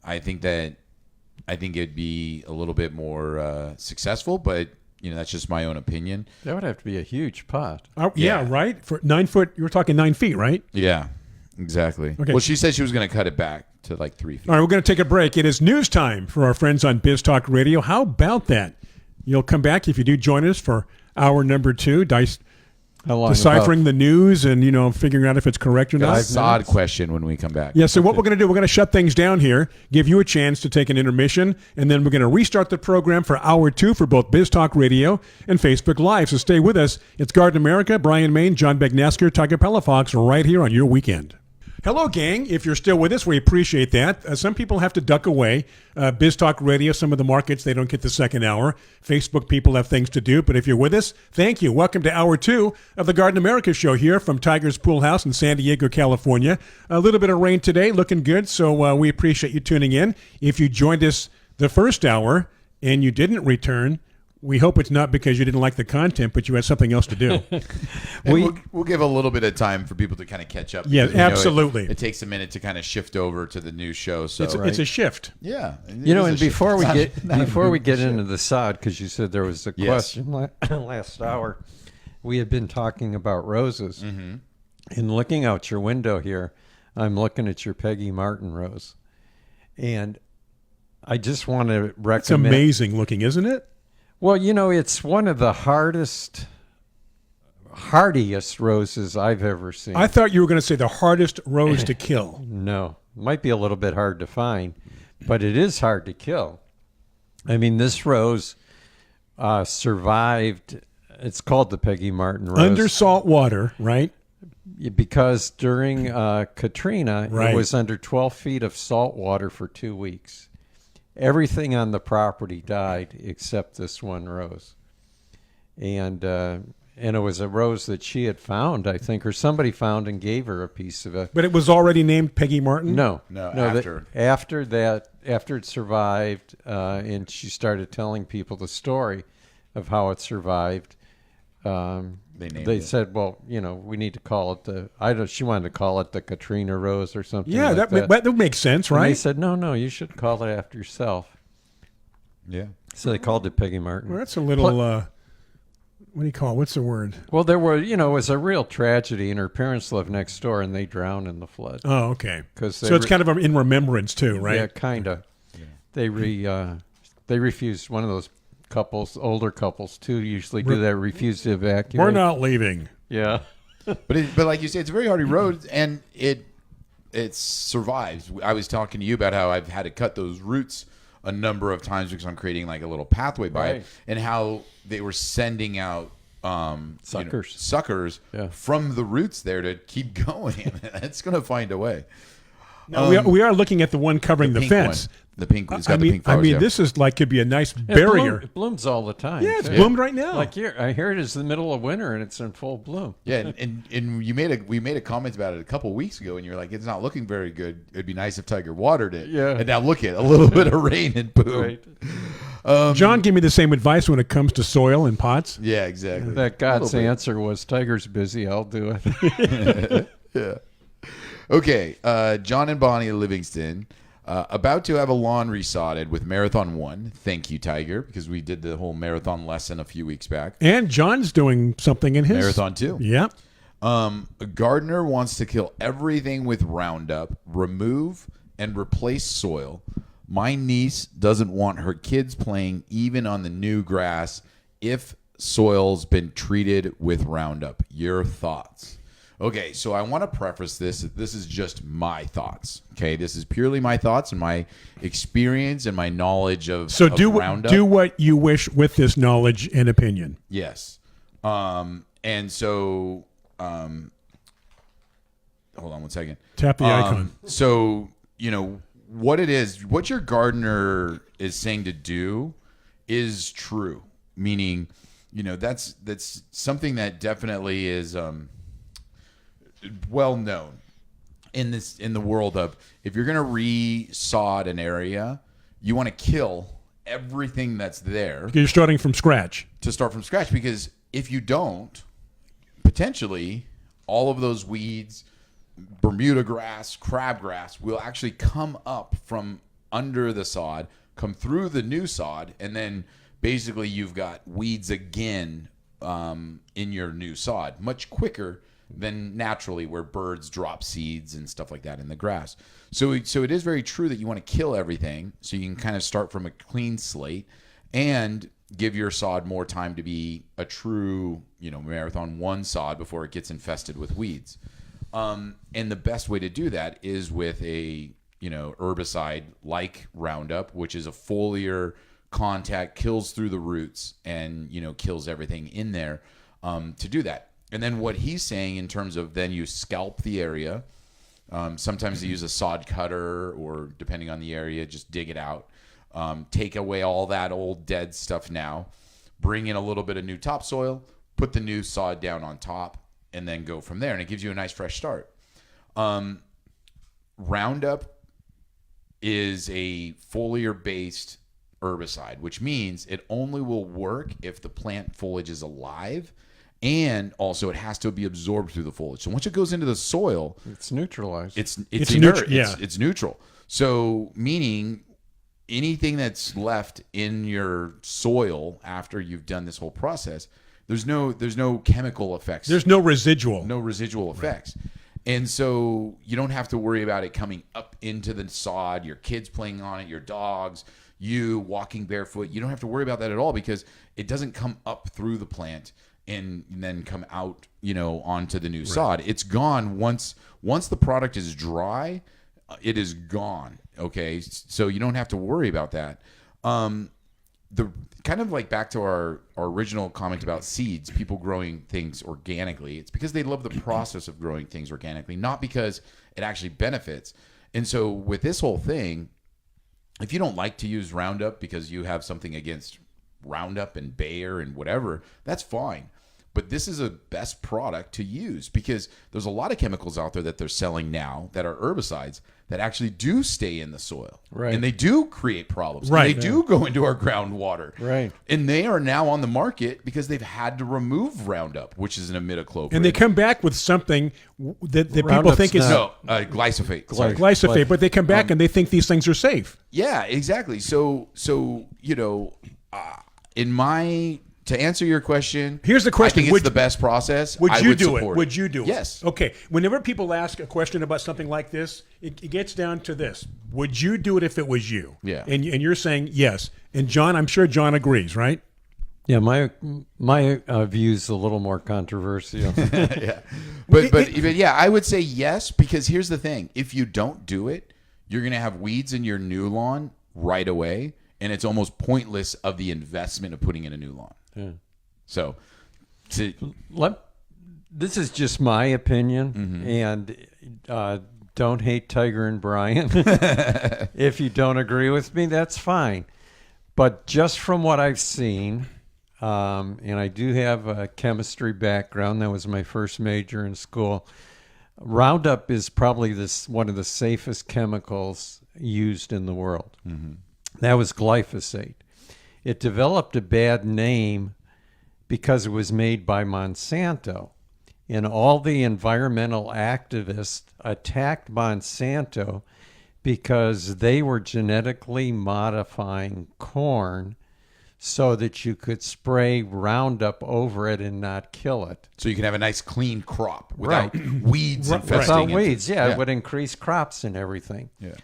I think it'd be a little bit more successful, but that's just my own opinion. that would have to be a huge pot. Yeah, right? For 9 foot, you were talking 9 feet, right? Yeah, exactly. Okay. Well, she said she was going to cut it back to like 3 feet. All right, we're going to take a break. It is news time for our friends on Biz Talk Radio. How about that? You'll come back if you do join us for hour number 2, How long? deciphering the news and, figuring out if it's correct or not. That's an odd question when we come back. Yeah, so what we're going to do, we're going to shut things down here, give you a chance to take an intermission, and then we're going to restart the program for hour 2 for both Biz Talk Radio and Facebook Live. So stay with us. It's Garden America, Brian Main, John Begnasker, Tiger Palafox, right here on your weekend. Hello, gang. If you're still with us, we appreciate that. Some people have to duck away. Biz Talk Radio, some of the markets, they don't get the second hour. Facebook people have things to do. But if you're with us, thank you. Welcome to Hour 2 of the Garden America Show here from Tiger's Pool House in San Diego, California. A little bit of rain today, looking good, so we appreciate you tuning in. If you joined us the first hour and you didn't return, we hope it's not because you didn't like the content, but you had something else to do. We'll give a little bit of time for people to kind of catch up. Yeah, because, you know, absolutely. It takes a minute to kind of shift over to the new show. So It's a shift. yeah, You know, and before we get not a into shift. the sod, because you said there was a Yes. question last hour, we had been talking about roses. Mm-hmm. And looking out your window here, I'm looking at your Peggy Martin rose, and I just want to recommend. It's amazing looking, isn't it? Well, you know, it's one of the hardiest roses I've ever seen. I thought you were going to say the hardest rose to kill. No, might be a little bit hard to find, but it is hard to kill. I mean, this rose survived. It's called the Peggy Martin rose. Under salt water, right? Because during Katrina, Right. it was under 12 feet of salt water for 2 weeks. Everything on the property died except this one rose. And it was a rose that she had found, I think, or somebody found and gave her a piece of it. But it was already named Peggy Martin? No, After it survived, and she started telling people the story of how it survived, they said, well, you know, we need to call it she wanted to call it the Katrina rose or something. Yeah, like that would make sense, And right? they said, no, you should call it after yourself. Yeah. So they called it Peggy Martin. Well, that's a little, what do you call it? What's the word? Well, there were, it was a real tragedy, and her parents lived next door, and they drowned in the flood. Oh, okay. 'Cause So it's kind of in remembrance, too, right? Yeah, kind of. Yeah. They refused, one of those older couples, too, usually do that, refuse to evacuate. We're not leaving. Yeah. But like you say, it's a very hardy road, and it survives. I was talking to you about how I've had to cut those roots a number of times because I'm creating like a little pathway by Right. it, and how they were sending out Suckers. suckers Yeah. from the roots there to keep going. It's going to find a way. Now, we are looking at the one covering the Pink fence. one. The pink. It's got the pink I flowers. mean, yeah. this is like could be a nice It barrier. blooms all the time. Yeah, it's too. bloomed right now. Like here, I hear it is the middle of winter, and it's in full bloom. Yeah, and we made a comment about it a couple of weeks ago, and you're like, it's not looking very good. It'd be nice if Tiger watered it. Yeah. And now look at a little bit of rain and boom. Right. John gave me the same advice when it comes to soil and pots. Yeah, exactly. That God's A little bit. answer was, Tiger's busy, I'll do it. Yeah. Okay, John and Bonnie Livingston, about to have a lawn resodded with Marathon 1. Thank you, Tiger, because we did the whole marathon lesson a few weeks back. And John's doing something in his Marathon 2. Yeah. A gardener wants to kill everything with Roundup, remove and replace soil. My niece doesn't want her kids playing even on the new grass if soil's been treated with Roundup. Your thoughts? Okay, so I want to preface this. This is just my thoughts. Okay, this is purely my thoughts and my experience and my knowledge of So of Roundup. do what you wish with this knowledge and opinion. Yes. And so, hold on one second. Tap the icon. So, what it is, what your gardener is saying to do is true. Meaning, that's something that definitely is well known in the world of, if you're going to re-sod an area, you want to kill everything that's there You're starting from scratch. to start from scratch, because if you don't, potentially all of those weeds, Bermuda grass, crabgrass will actually come up from under the sod, come through the new sod, and then basically you've got weeds again in your new sod much quicker than naturally, where birds drop seeds and stuff like that in the grass. So it is very true that you want to kill everything so you can kind of start from a clean slate and give your sod more time to be a true, Marathon 1 sod before it gets infested with weeds. And the best way to do that is with a, herbicide like Roundup, which is a foliar contact, kills through the roots and, kills everything in there to do that. And then what he's saying in terms of, then you scalp the area, Sometimes they use a sod cutter, or depending on the area, just dig it out. Take away all that old dead stuff now. Bring in a little bit of new topsoil. Put the new sod down on top, and then go from there. And it gives you a nice fresh start. Roundup is a foliar-based herbicide, which means it only will work if the plant foliage is alive, and also it has to be absorbed through the foliage. So once it goes into the soil, It's neutralized. it's It's inert. neutral, yeah. It's neutral. So meaning anything that's left in your soil after you've done this whole process, there's no chemical effects. There's no residual. No residual effects. And so you don't have to worry about it coming up into the sod, your kids playing on it, your dogs, you walking barefoot. You don't have to worry about that at all, because it doesn't come up through the plant and then come out, onto the new sod. It's gone once the product is dry, it is gone. Okay. So you don't have to worry about that. The kind of like back to our original comment about seeds, people growing things organically. It's because they love the process of growing things organically, not because it actually benefits. And so with this whole thing, if you don't like to use Roundup because you have something against Roundup and Bayer and whatever, that's fine. But this is a best product to use, because there's a lot of chemicals out there that they're selling now that are herbicides that actually do stay in the soil. Right. And they do create problems. Right. And they do go into our groundwater. Right. And they are now on the market because they've had to remove Roundup, which is an imidacloprid. And they come back with something that people Roundup's think is not- glyphosate. Sorry. glyphosate, but they come back and they think these things are safe. Yeah, exactly. So to answer your question, Here's the question. I think it's Would- the best process. Would I you do support it? Would you do it? Yes. Okay. Whenever people ask a question about something like this, it gets down to this: would you do it if it was you? Yeah. And you're saying yes. And John, I'm sure John agrees, right? Yeah, my view is a little more controversial. But yeah, I would say yes, because here's the thing: if you don't do it, you're going to have weeds in your new lawn right away, and it's almost pointless of the investment of putting in a new lawn. Yeah. So, This is just my opinion, and don't hate Tiger and Brian. If you don't agree with me, that's fine. But just from what I've seen, and I do have a chemistry background. That was my first major in school. Roundup is probably one of the safest chemicals used in the world. That was glyphosate. It developed a bad name because it was made by Monsanto. And all the environmental activists attacked Monsanto because they were genetically modifying corn so that you could spray Roundup over it and not kill it. so you can have a nice clean crop without weeds infesting Without it. weeds, it would increase crops and everything. Yeah.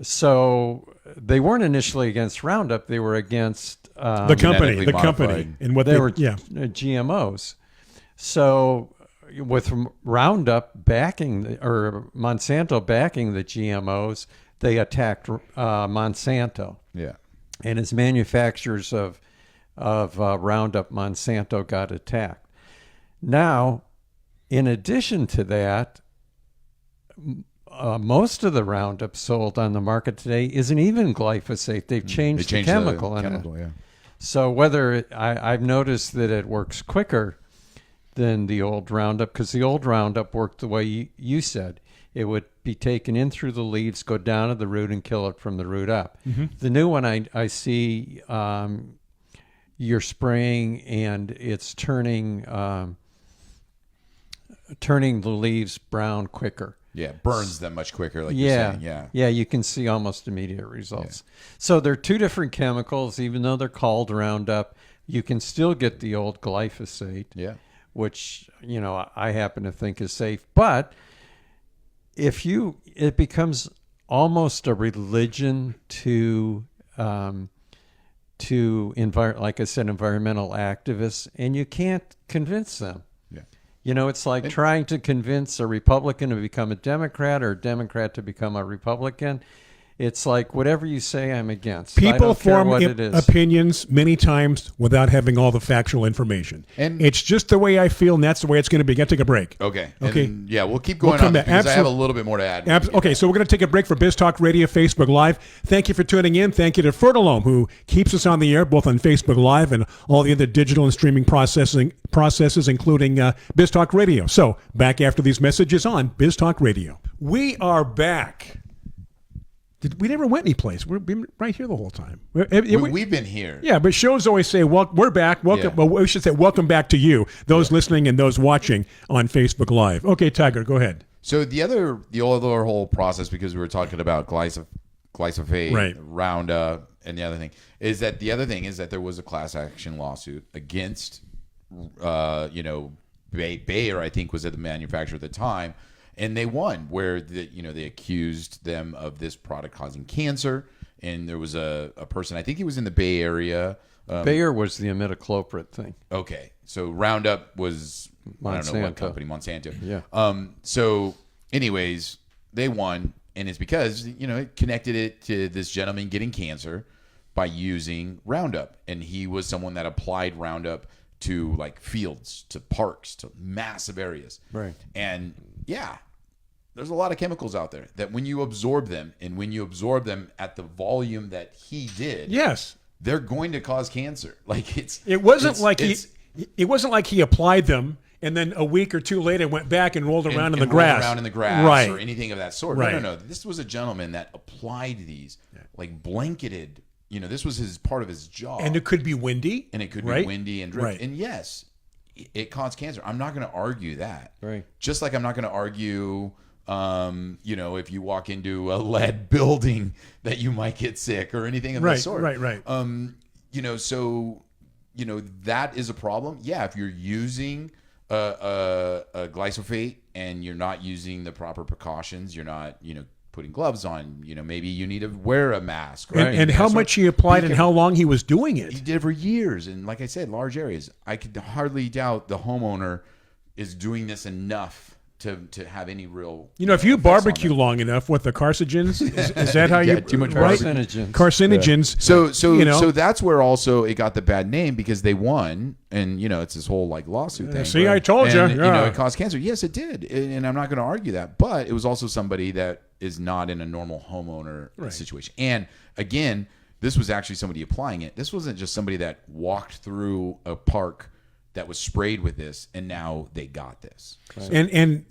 So they weren't initially against Roundup; they were against The company, genetically the company, modified. and what they were yeah. GMOs. So with Roundup backing or Monsanto backing the GMOs, they attacked Monsanto. Yeah. And as manufacturers of Roundup, Monsanto got attacked. Now, in addition to that, most of the Roundup sold on the market today isn't even glyphosate. They've changed the chemical in it. Yeah. So I've noticed that it works quicker than the old Roundup, because the old Roundup worked the way you said. It would be taken in through the leaves, go down to the root, and kill it from the root up. The new one I see, you're spraying and it's turning the leaves brown quicker. Yeah, burns them much quicker, like you're saying. Yeah. Yeah, you can see almost immediate results. So they're two different chemicals, even though they're called Roundup. You can still get the old glyphosate, Yeah. which I happen to think is safe. But it becomes almost a religion to like I said, environmental activists, and you can't convince them. Yeah. It's like trying to convince a Republican to become a Democrat or a Democrat to become a Republican. It's like whatever you say, I'm against. I People don't care form what it is. opinions many times without having all the factual information. And- it's just the way I feel, and that's the way it's going to be. Got to take a break. Okay. Okay. And, yeah, we'll keep going come on back. because I have a Absolute- little bit more to add. Okay, so we're going to take a break for Biz Talk Radio, Facebook Live. Thank you for tuning in. Thank you to Fertilome, who keeps us on the air, both on Facebook Live and all the other digital and streaming processes, including Biz Talk Radio. So, back after these messages on Biz Talk Radio. We are back. We never went anyplace. We've been right here the whole time. We've been here. Yeah, but shows always say, well, we're back. Welcome. Yeah. Well, we should say welcome back to you, those listening and those watching on Facebook Live. Okay, Tiger, go ahead. So the other whole process, because we were talking about glyphosate, Right. Roundup, and the other thing is that there was a class action lawsuit against, Bayer, I think was the manufacturer at the time, and they won where they accused them of this product causing cancer, and there was a person, I think he was in the Bay Area. Bayer was the imidacloprid thing. Okay, so Roundup was I don't know what Monsanto. company, Monsanto. Yeah. So, anyways, they won, and it's because it connected it to this gentleman getting cancer by using Roundup, and he was someone that applied Roundup to like fields, to parks, to massive areas. Right. And yeah, there's a lot of chemicals out there that when you absorb them, and when you absorb them at the volume that he did, Yes. they're going to cause cancer. Like It wasn't like he applied them and then a week or two later went back and rolled around in the rolled grass. around in the grass, Right. or anything of that sort. Right. No. This was a gentleman that applied these, like blanketed. This was his part of his job, And it could be windy. and it could right? be windy and drift. Right. And yes, it caused cancer. I'm not going to argue that. Right. Just like I'm not going to argue, if you walk into a lead building that you might get sick or anything of that sort. Right. So that is a problem. Yeah, if you're using a glyphosate and you're not using the proper precautions, you're not, putting gloves on, maybe you need to wear a mask. Or anything And of how that much sort. he applied Be and how long he was doing he it. did it for years, and like I said, large areas. I could hardly doubt the homeowner is doing this enough to have any real. If you effects on barbecue them. long enough with the carcinogens, is that how Yeah, you too much right? barbecue. Carcinogens. Carcinogens. So So that's where also it got the bad name because they won, and it's this whole like lawsuit thing. see, I told you. And, Yeah. it caused cancer. Yes, it did, and I'm not going to argue that. But it was also somebody that is not in a normal homeowner situation. And again, this was actually somebody applying it. This wasn't just somebody that walked through a park that was sprayed with this, and now they got this. And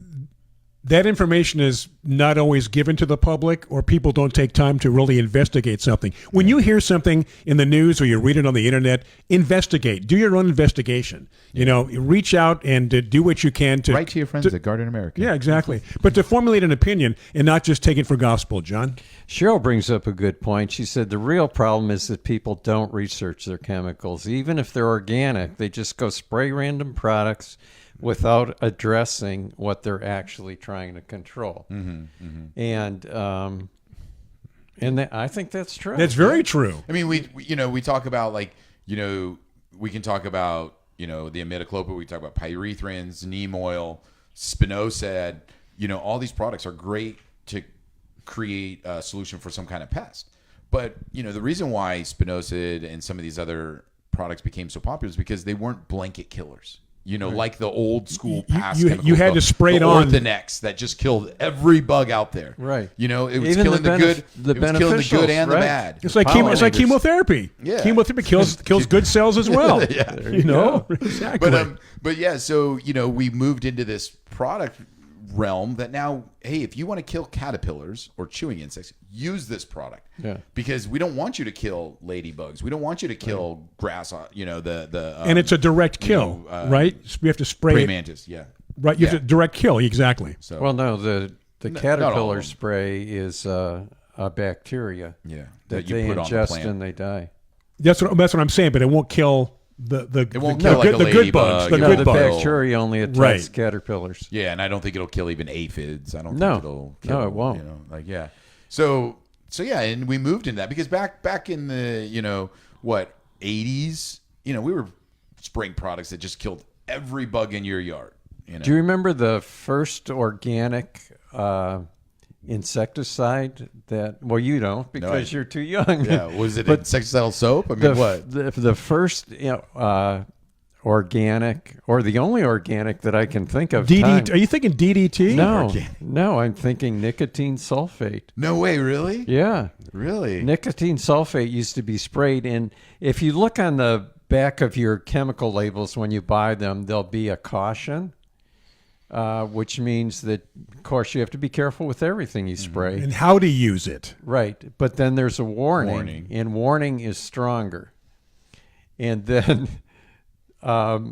that information is not always given to the public, or people don't take time to really investigate something. When you hear something in the news or you read it on the internet, investigate. Do your own investigation. Reach out and do what you can to Write to your friends at Garden America. Yeah, exactly. But to formulate an opinion and not just take it for gospel, John. Cheryl brings up a good point. She said the real problem is that people don't research their chemicals. Even if they're organic, they just go spray random products without addressing what they're actually trying to control. And I think that's true. That's very true. I mean, we talk about we can talk about the imidacloprid. We talk about pyrethrins, neem oil, spinosad. All these products are great to create a solution for some kind of pest. But the reason why spinosad and some of these other products became so popular is because they weren't blanket killers. Like the old school past you chemicals, had to spray it on. Orthonex that just killed every bug out there. Right. It was Even killing the good. the It was killing the good beneficials, and the right? bad. It's like Pollinators. chemotherapy. Yeah. Chemotherapy kills good cells as well. Yeah. Exactly. But yeah, so we moved into this product realm that now, hey, if you want to kill caterpillars or chewing insects, use this product. Yeah. Because we don't want you to kill ladybugs. We don't want you to kill grass. and it's a direct kill, right? We have to spray praying it. mantis. Yeah. Right, you have to direct kill, exactly. So Well, no, the not all of caterpillar them. spray is a bacteria yeah, that you they put on the ingest plant. and they die. That's what I'm saying, but it won't kill the won't the kill like good, a the good ladybug, bugs. The you know, good The bugs. bacteria only attacks Right. caterpillars. Yeah, and I don't think it'll kill even aphids. I don't No. think it'll kill No, it won't. Yeah. So yeah, and we moved into that because back in the 80s, we were spraying products that just killed every bug in your yard. Do you remember the first organic insecticide that, well, you don't because you're too young. Yeah, was it But insecticidal soap? I mean, what? The first organic, or the only organic that I can think of. DDT? Are you thinking DDT? No, I'm thinking nicotine sulfate. No way, really? Yeah. Really? Nicotine sulfate used to be sprayed in. If you look on the back of your chemical labels when you buy them, there'll be a caution, which means that, of course, you have to be careful with everything you spray. And how to use it. Right. But then there's a warning. And warning is stronger. And then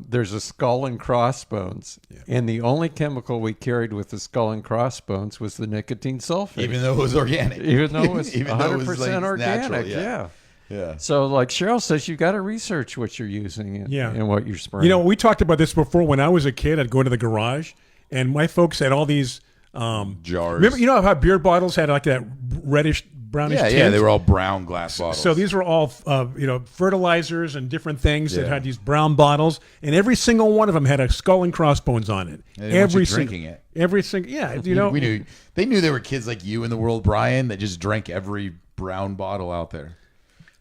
there's a skull and crossbones. Yeah. And the only chemical we carried with the skull and crossbones was the nicotine sulfate. Even though it was organic. Even though it was 100% like organic. natural, Yeah. Yeah. So, like Cheryl says, you've got to research what you're using and what you're spraying. You know, we talked about this before. When I was a kid, I'd go to the garage, and my folks had all these jars. Remember, you know how beer bottles had like that reddish, brownish tint? Yeah, they were all brown glass bottles. So these were all, fertilizers and different things that had these brown bottles, and every single one of them had a skull and crossbones on it. And they want you drinking it. Every single, you know. We knew they knew there were kids like you in the world, Brian, that just drank every brown bottle out there.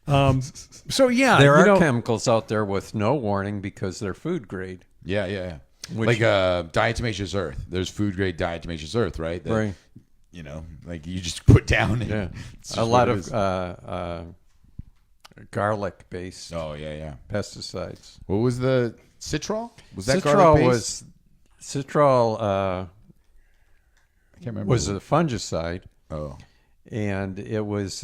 So yeah, there are chemicals out there with no warning because they're food grade. Yeah. Like diatomaceous earth. There's food grade diatomaceous earth, right? That, right. You know, like you just put down. Yeah. A lot of garlic based. Oh yeah. Pesticides. What was the citral? Was that citral garlic based? Citral? I can't remember. Was a fungicide. Oh. And it was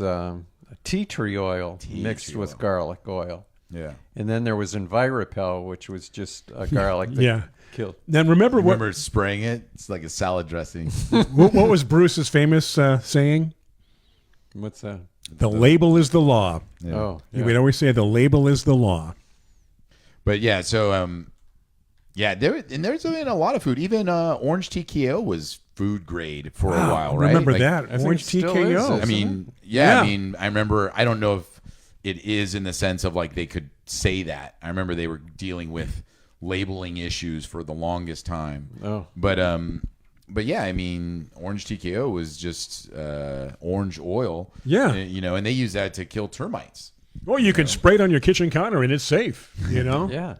tea tree oil mixed with garlic oil. Yeah. And then there was Envirapel, which was just a garlic that killed. Then remember spraying it? It's like a salad dressing. what was Bruce's famous saying? What's that? The label is the law. Yeah. Oh, yeah. We'd always say the label is the law. But yeah, so there's been a lot of food. Even orange TKO was food grade for a while, right? Remember like, that orange TKO? I mean, I remember. I don't know if it is in the sense of like they could say that. I remember they were dealing with labeling issues for the longest time. Oh, but yeah, I mean, orange TKO was just orange oil. Yeah, and they use that to kill termites. Well, you can spray it on your kitchen counter and it's safe. Yeah.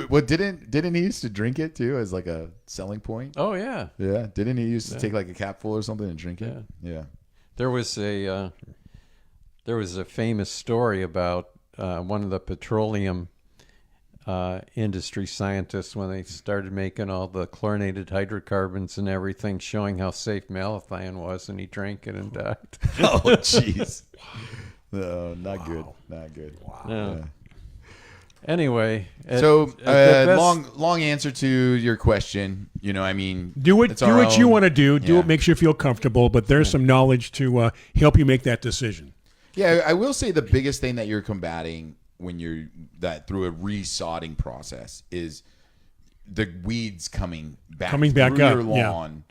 What didn't he used to drink it too as like a selling point? Oh yeah. Yeah. Didn't he used to take like a capful or something and drink it? Yeah. There was a famous story about one of the petroleum industry scientists when they started making all the chlorinated hydrocarbons and everything, showing how safe malathion was, and he drank it and died. Oh, jeez. No, not good. Not good. Wow. No. Yeah. Anyway, so long answer to your question. I mean, do what you want to do. Do what makes you feel comfortable, but there's some knowledge to help you make that decision. Yeah, I will say the biggest thing that you're combating when you're through a resodding process is the weeds coming back through up your lawn.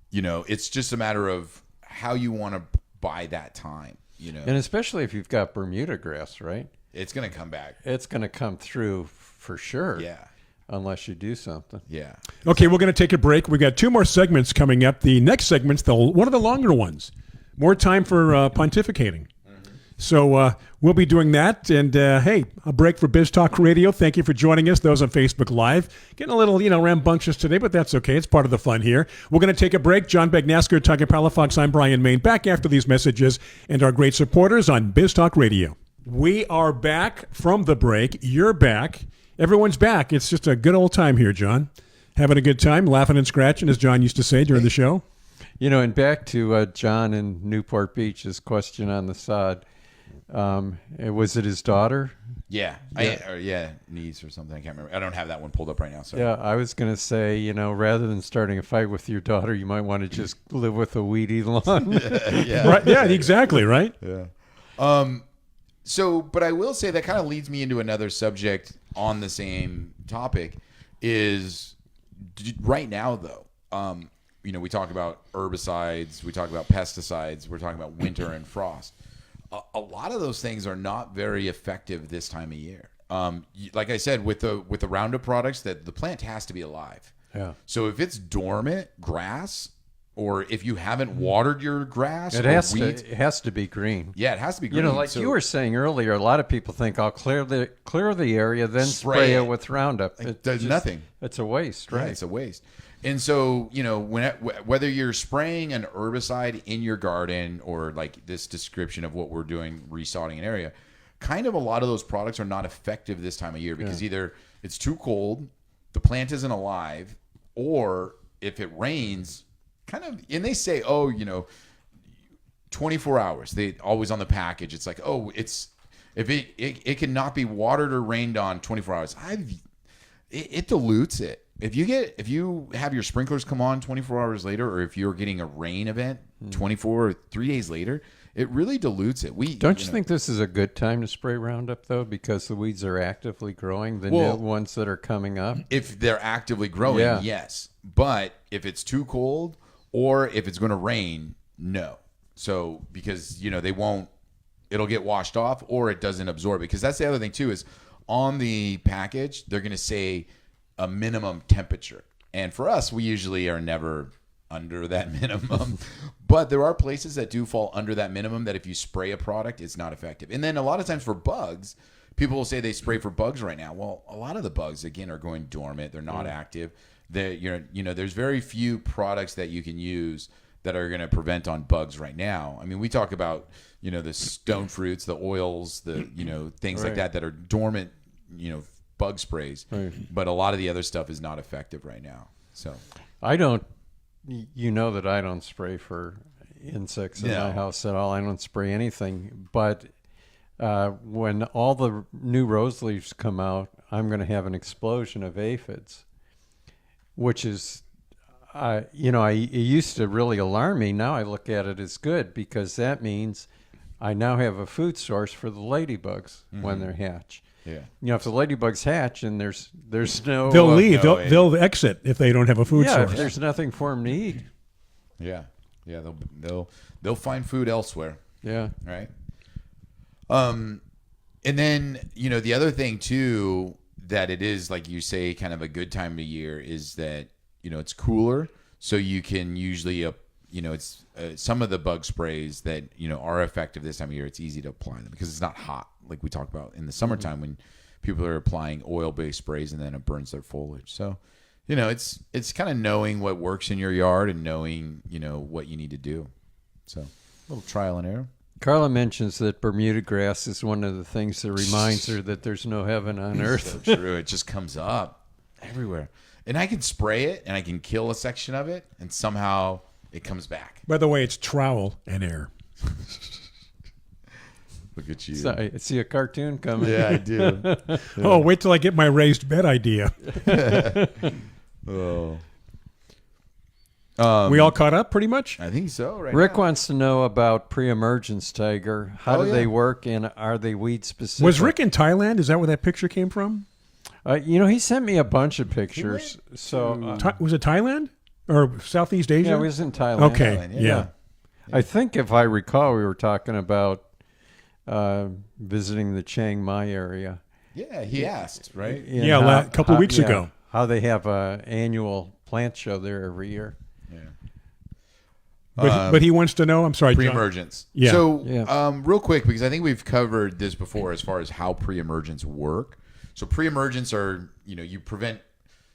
Yeah. It's just a matter of how you want to buy that time. And especially if you've got Bermuda grass, right? It's going to come back. It's going to come through for sure. Yeah. Unless you do something. Yeah. Okay, we're going to take a break. We've got 2 more segments coming up. The next segment's one of the longer ones. More time for pontificating. Mm-hmm. So we'll be doing that. And, hey, a break for Biz Talk Radio. Thank you for joining us, those on Facebook Live. Getting a little, rambunctious today, but that's okay. It's part of the fun here. We're going to take a break. John Bagnasker, Tucker Palafox. I'm Brian Main. Back after these messages and our great supporters on Biz Talk Radio. We are back from the break. You're back. Everyone's back. It's just a good old time here, John. Having a good time, laughing and scratching, as John used to say during the show. And back to John in Newport Beach, his question on the sod. Was it his daughter? Yeah. Niece or something. I can't remember. I don't have that one pulled up right now. Sorry. Yeah, I was going to say, rather than starting a fight with your daughter, you might want to just live with a weedy lawn. Yeah. Right. Yeah, exactly, right? Yeah. So, but I will say that kind of leads me into another subject on the same topic is right now, though, we talk about herbicides, we talk about pesticides, we're talking about winter and frost. A lot of those things are not very effective this time of year. Like I said, with the Roundup products, that the plant has to be alive. Yeah. So if it's dormant grass, or if you haven't watered your grass, It or has weeds, to. It has to be green. yeah, it has to be green. You know, like So you were saying earlier, a lot of people think I'll clear the area, then spray it with Roundup. It does nothing. It's a waste, yeah, right? it's a waste. And so, you know, whether you're spraying an herbicide in your garden or like this description of what we're doing, resodding an area, kind of a lot of those products are not effective this time of year because either it's too cold, the plant isn't alive, or if it rains, kind of, and they say, oh, you know, 24 hours. They always on the package. It's like, oh, it's if it cannot be watered or rained on 24 hours. It dilutes it. If you have your sprinklers come on 24 hours later, or if you're getting a rain event 24 or 3 days later, it really dilutes it. Don't you think this is a good time to spray Roundup though, because the weeds are actively growing, the Well, new ones that are coming up? If they're actively growing, Yeah. yes. But if it's too cold or if it's going to rain, no. So because they won't, it'll get washed off or it doesn't absorb it. Because that's the other thing too is on the package they're going to say a minimum temperature, and for us we usually are never under that minimum. But there are places that do fall under that minimum that if you spray a product, it's not effective. And then a lot of times for bugs, people will say they spray for bugs right now. Well, a lot of the bugs, again, are going dormant. They're not active. There's very few products that you can use that are going to prevent on bugs right now. I mean, we talk about, the stone fruits, the oils, the, things like that are dormant, bug sprays. Right. But a lot of the other stuff is not effective right now. So I don't. You know that I don't spray for insects in my house at all. I don't spray anything. But when all the new rose leaves come out, I'm going to have an explosion of aphids, which is, it used to really alarm me. Now I look at it as good because that means I now have a food source for the ladybugs when they're hatch. yeah. If the ladybugs hatch and there's no, They'll leave. no, They'll exit if they don't have a food yeah, if source. there's nothing for them to eat. Yeah. They'll find food elsewhere. Yeah. Right. And then, the other thing too, that it is, like you say, kind of a good time of year is that, it's cooler. So you can usually, it's some of the bug sprays that, are effective this time of year. It's easy to apply them because it's not hot. Like we talked about in the summertime when people are applying oil-based sprays and then it burns their foliage. So, it's kind of knowing what works in your yard and knowing, what you need to do. So a little trial and error. Carla mentions that Bermuda grass is one of the things that reminds her that there's no heaven on earth. So true. It just comes up everywhere. And I can spray it and I can kill a section of it and somehow it comes back. By the way, it's trowel and air. Look at you. So I see a cartoon coming. Yeah, I do. Oh, wait till I get my raised bed idea. Oh. We all caught up pretty much? I think so, right? Rick now. wants to know about pre-emergence, Tiger. How Oh, do yeah. they work, and are they weed specific? Was Rick in Thailand? Is that where that picture came from? He sent me a bunch of pictures. So Was it Thailand or Southeast Asia? yeah, we was in Thailand. Okay, Thailand, yeah. I think if I recall, we were talking about visiting the Chiang Mai area. Yeah, he asked, right? And Yeah, a couple of weeks ago. How they have an annual plant show there every year. Yeah. But he wants to know. I'm sorry, John. Pre-emergence. Yeah. So, Yeah. real quick, because I think we've covered this before as far as how pre-emergence work. So, pre-emergence are, you prevent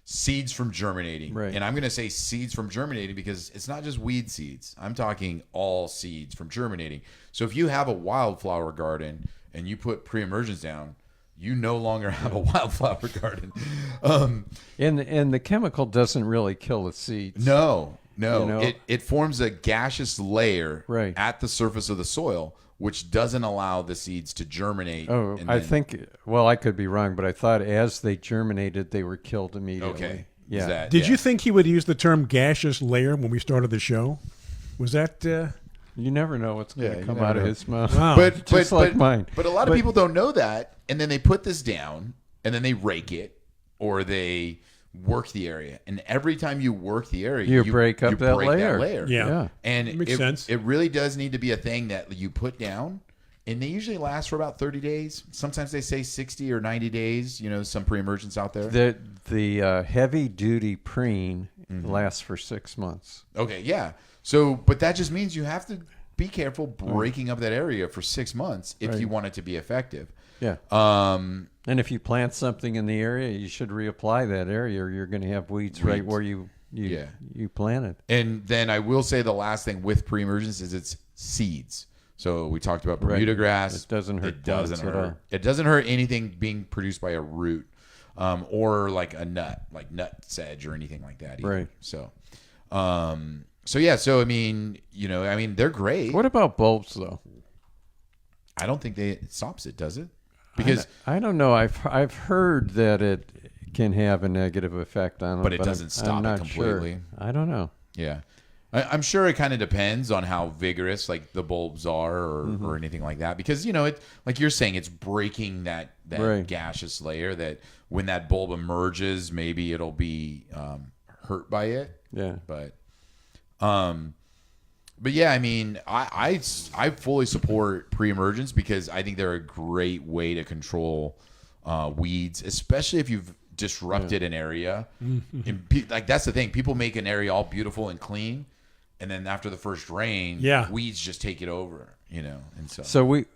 seeds from germinating. Right. And I'm going to say seeds from germinating because it's not just weed seeds. I'm talking all seeds from germinating. So, if you have a wildflower garden and you put pre-emergence down, you no longer have a wildflower garden. And the chemical doesn't really kill the seeds. No. It forms a gaseous layer Right. at the surface of the soil, which doesn't allow the seeds to germinate. Oh, and I then- think. Well, I could be wrong, but I thought as they germinated, they were killed immediately. Okay. Yeah. Is that- Did yeah. you think he would use the term gaseous layer when we started the show? Was that You never know what's going Yeah, to you come never out of know. his mouth. wow? Just like mine. But a lot of people don't know that, and then they put this down, and then they rake it, or they work the area. And every time you work the area, You break up that layer. Yeah. And Makes sense. It really does need to be a thing that you put down and they usually last for about 30 days. Sometimes they say 60 or 90 days. You know, some pre-emergents out there. The heavy duty preen lasts for 6 months. Okay, yeah. So, but that just means you have to be careful breaking up that area for 6 months if you want it to be effective. Yeah. And if you plant something in the area, you should reapply that area, or you're going to have weeds right where you planted. And then I will say the last thing with pre-emergence is it's seeds. So we talked about Bermuda grass. It doesn't hurt. It doesn't hurt. It doesn't hurt anything being produced by a root, or like a nut, like nut sedge or anything like that. Either. Right. So, yeah. So I mean, they're great. What about bulbs though? I don't think it stops it, does it? Because I don't know. I've heard that it can have a negative effect on them, but it doesn't stop it completely. Sure. I don't know. Yeah. I'm sure it kind of depends on how vigorous like the bulbs are or anything like that, because it, like you're saying, it's breaking that gaseous layer that when that bulb emerges, maybe it'll be hurt by it. Yeah. But yeah, I mean, I fully support pre-emergence because I think they're a great way to control weeds, especially if you've disrupted an area. And like that's the thing, people make an area all beautiful and clean, and then after the first rain, weeds just take it over, and so we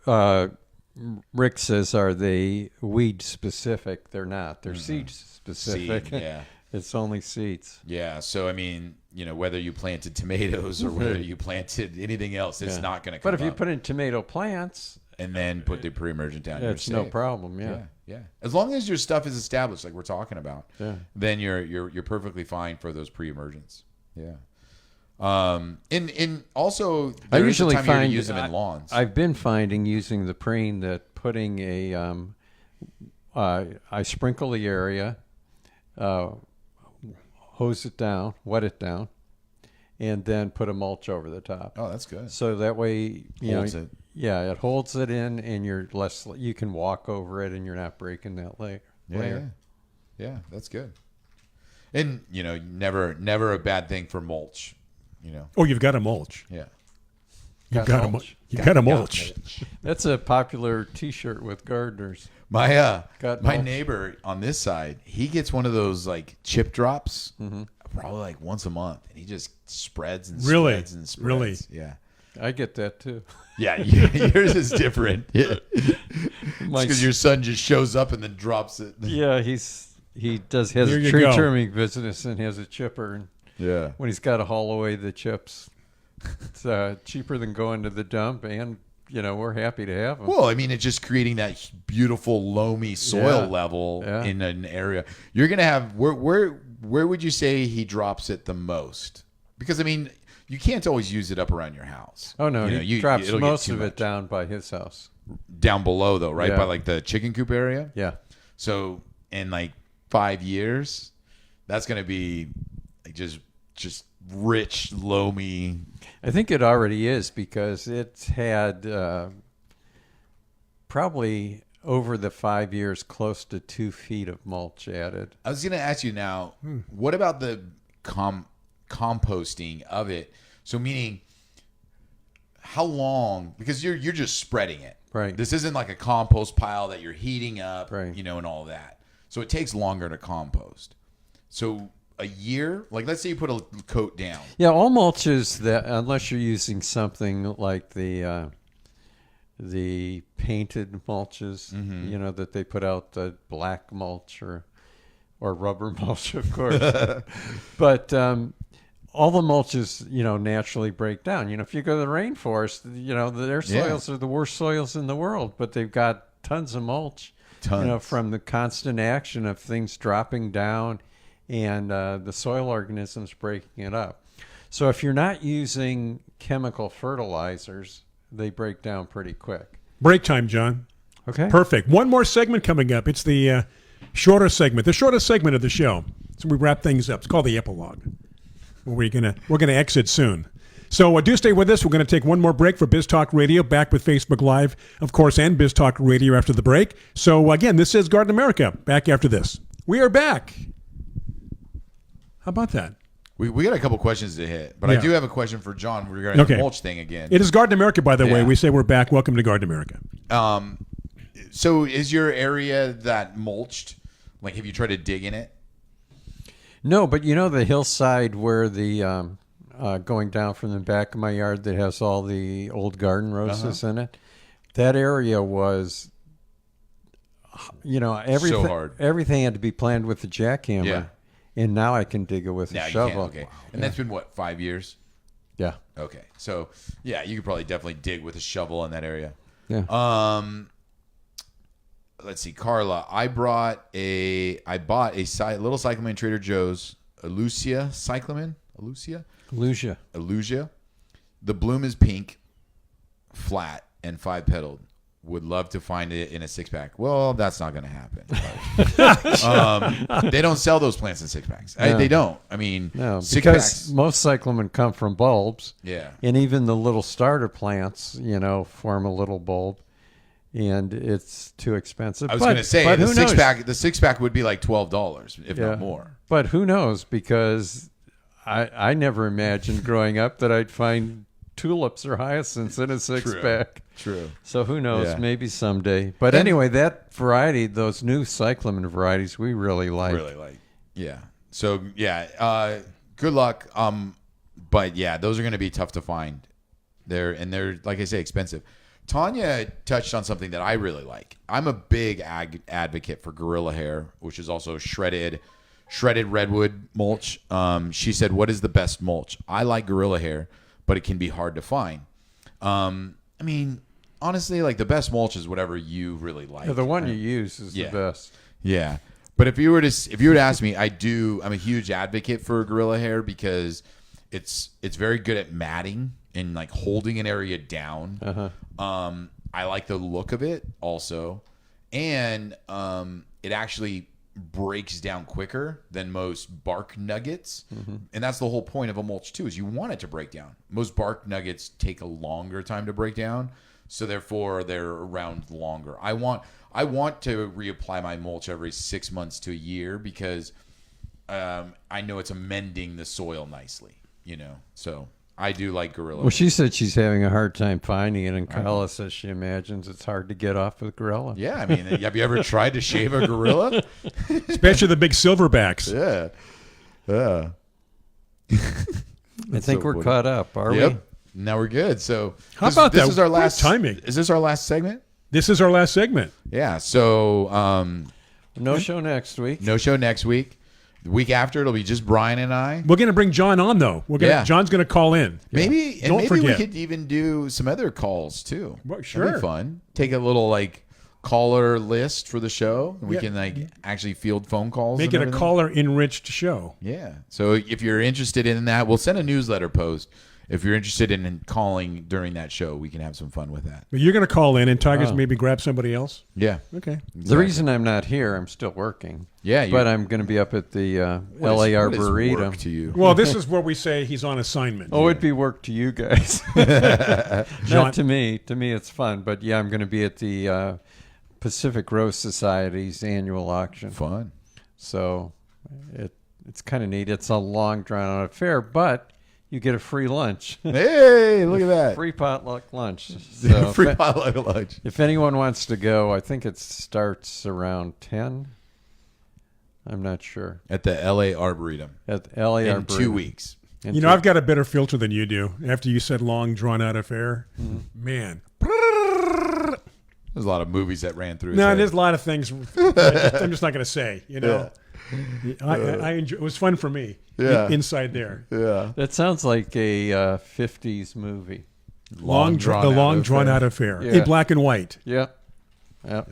Rick says, are they weed specific? They're not. They're seed specific. Seed, yeah. It's only seeds. Yeah, so I mean, whether you planted tomatoes or whether you planted anything else, it's not going to come But if you up. put in tomato plants And then put the pre-emergent down, it's no problem. Yeah. As long as your stuff is established, like we're talking about, then you're perfectly fine for those pre-emergents. Yeah. And also, I usually find to use them in lawns. I've been finding using the preen that putting I sprinkle the area, hose it down, wet it down, and then put a mulch over the top. Oh, that's good. So that way, Holds it. Yeah, it holds it in, and you can walk over it, and you're not breaking that layer. Yeah, that's good. And never a bad thing for mulch. Oh, you've got to mulch. Yeah. You've got to mulch. That's a popular T-shirt with gardeners. My mulch. neighbor on this side, he gets one of those like chip drops, probably like once a month, and he just spreads and spreads and spreads. Really? Yeah. I get that too. Yeah, yours is different. Yeah. Because your son just shows up and then drops it. Yeah, he has There a you tree go. trimming business and has a chipper. And Yeah. when he's got to haul away the chips, it's cheaper than going to the dump, and we're happy to have them. Well, I mean, it's just creating that beautiful loamy soil level in an area. You're gonna have where would you say he drops it the most? Because I mean, you can't always use it up around your house. Oh no, he drops it'll get most too of much. it down by his house. Down below though, right? Yeah. By like the chicken coop area. Yeah. So in like 5 years, that's gonna be like just rich, loamy. I think it already is, because it's had probably over the 5 years close to 2 feet of mulch added. I was gonna ask you now, what about the composting of it? So meaning, how long? Because you're just spreading it. Right. This isn't like a compost pile that you're heating up, Right. and all that. So it takes longer to compost. So a year, like let's say you put a coat down. Yeah, all mulches, that unless you're using something like the painted mulches, that they put out, the black mulch or rubber mulch, of course. But all the mulches, naturally break down. If you go to the rainforest, their soils are the worst soils in the world, but they've got tons of mulch. Tons. From the constant action of things dropping down and the soil organisms breaking it up. So if you're not using chemical fertilizers, they break down pretty quick. Break time, John. Okay. Perfect. One more segment coming up. It's the shorter segment of the show. So we wrap things up. It's called the epilogue. We're gonna exit soon. So do stay with us. We're going to take one more break for Biz Talk Radio. Back with Facebook Live, of course, and Biz Talk Radio after the break. So again, this is Garden America. Back after this. We are back. How about that? We got a couple questions to hit, but Yeah. I do have a question for John regarding Okay. the mulch thing again. It is Garden America, by the way. Yeah. We say we're back. Welcome to Garden America. So is your area that mulched? Like, have you tried to dig in it? No, but you know the hillside where the going down from the back of my yard that has all the old garden roses in it. That area was, everything. hard. Everything had to be planned with a jackhammer, Yeah. and now I can dig it with Now a you shovel. can't. Okay, and that's been what, 5 years? Yeah, Okay, so yeah, you could probably definitely dig with a shovel in that area. yeah. Let's see, Carla. I bought a little cyclamen Trader Joe's, Alucia cyclamen, Lucia. Alucia. The bloom is pink, flat, and 5-petaled. Would love to find it in a 6-pack. Well, that's not going to happen. They don't sell those plants in 6-packs. No. They don't. I mean, No, 6-packs. because most cyclamen come from bulbs. Yeah. And even the little starter plants, form a little bulb, and it's too expensive. I was going to say but the who knows? 6-pack. The 6-pack would be like $12, if Yeah. not more. But who knows? Because I never imagined growing up that I'd find tulips or hyacinths in a 6-pack. True. So who knows? Yeah. Maybe someday. But And- anyway, that variety, those new cyclamen varieties, we really like. Really like. Yeah. So yeah. Good luck. But yeah, those are going to be tough to find. They're like I say, expensive. Tanya touched on something that I really like. I'm a big advocate for Gorilla Hair, which is also shredded redwood mulch. She said, "What is the best mulch?" I like Gorilla Hair, but it can be hard to find. I mean, honestly, like the best mulch is whatever you really like. Yeah, the one you use is Yeah. the best. Yeah. But if you were to ask me, I'm a huge advocate for Gorilla Hair because it's very good at matting and like holding an area down. I like the look of it also. And it actually breaks down quicker than most bark nuggets. And that's the whole point of a mulch too, is you want it to break down. Most bark nuggets take a longer time to break down, so therefore they're around longer. I want to reapply my mulch every 6 months to a year because I know it's amending the soil nicely, So I do like Gorilla. Well, she said she's having a hard time finding it, and Kyla says she imagines it's hard to get off with Gorilla. Yeah, I mean, have you ever tried to shave a gorilla? Especially the big silverbacks. Yeah. Yeah. I think so we're funny. caught up, are we? Yep. Now we're good. So How about this that? is our Great last timing. Is this our last segment? This is our last segment. Yeah. So No show next week. no show next week. The week after it'll be just Brian and I. We're going to bring John on, though. Yeah. John's going to call in. Maybe Don't we forget. could even do some other calls too. Well, That'd sure. be fun. Take a little like caller list for the show. And we Yeah. can like actually field phone calls. Make and it a everything. caller-enriched show. Yeah. So if you're interested in that, we'll send a newsletter post. If you're interested in calling during that show, we can have some fun with that. But you're going to call in, and Tigers Oh. maybe grab somebody else? Yeah. Okay. The reason I'm not here, I'm still working. Yeah. But I'm going to be up at the What LA is work Arboretum. to you? Well, this is where we say he's on assignment. Oh, it'd be work to you guys. John- Not to me. To me, it's fun. But yeah, I'm going to be at the Pacific Rose Society's annual auction. Fun. So it's kind of neat. It's a long, drawn-out affair, but you get a free lunch. Hey, look at that. Free potluck lunch. So Free if, potluck lunch. if anyone wants to go, I think it starts around 10. I'm not sure. At the LA Arboretum. At LA In Arboretum. 2 weeks. In You know, I've got a better filter than you do. After you said long, drawn-out affair, man. There's a lot of movies that ran through. his No, head. there's a lot of things I'm just not going to say, I enjoy, it was fun for me Yeah. inside there. Yeah. That sounds like a 50s movie. The long drawn-out affair. Yeah. In black and white. Yep. Yep.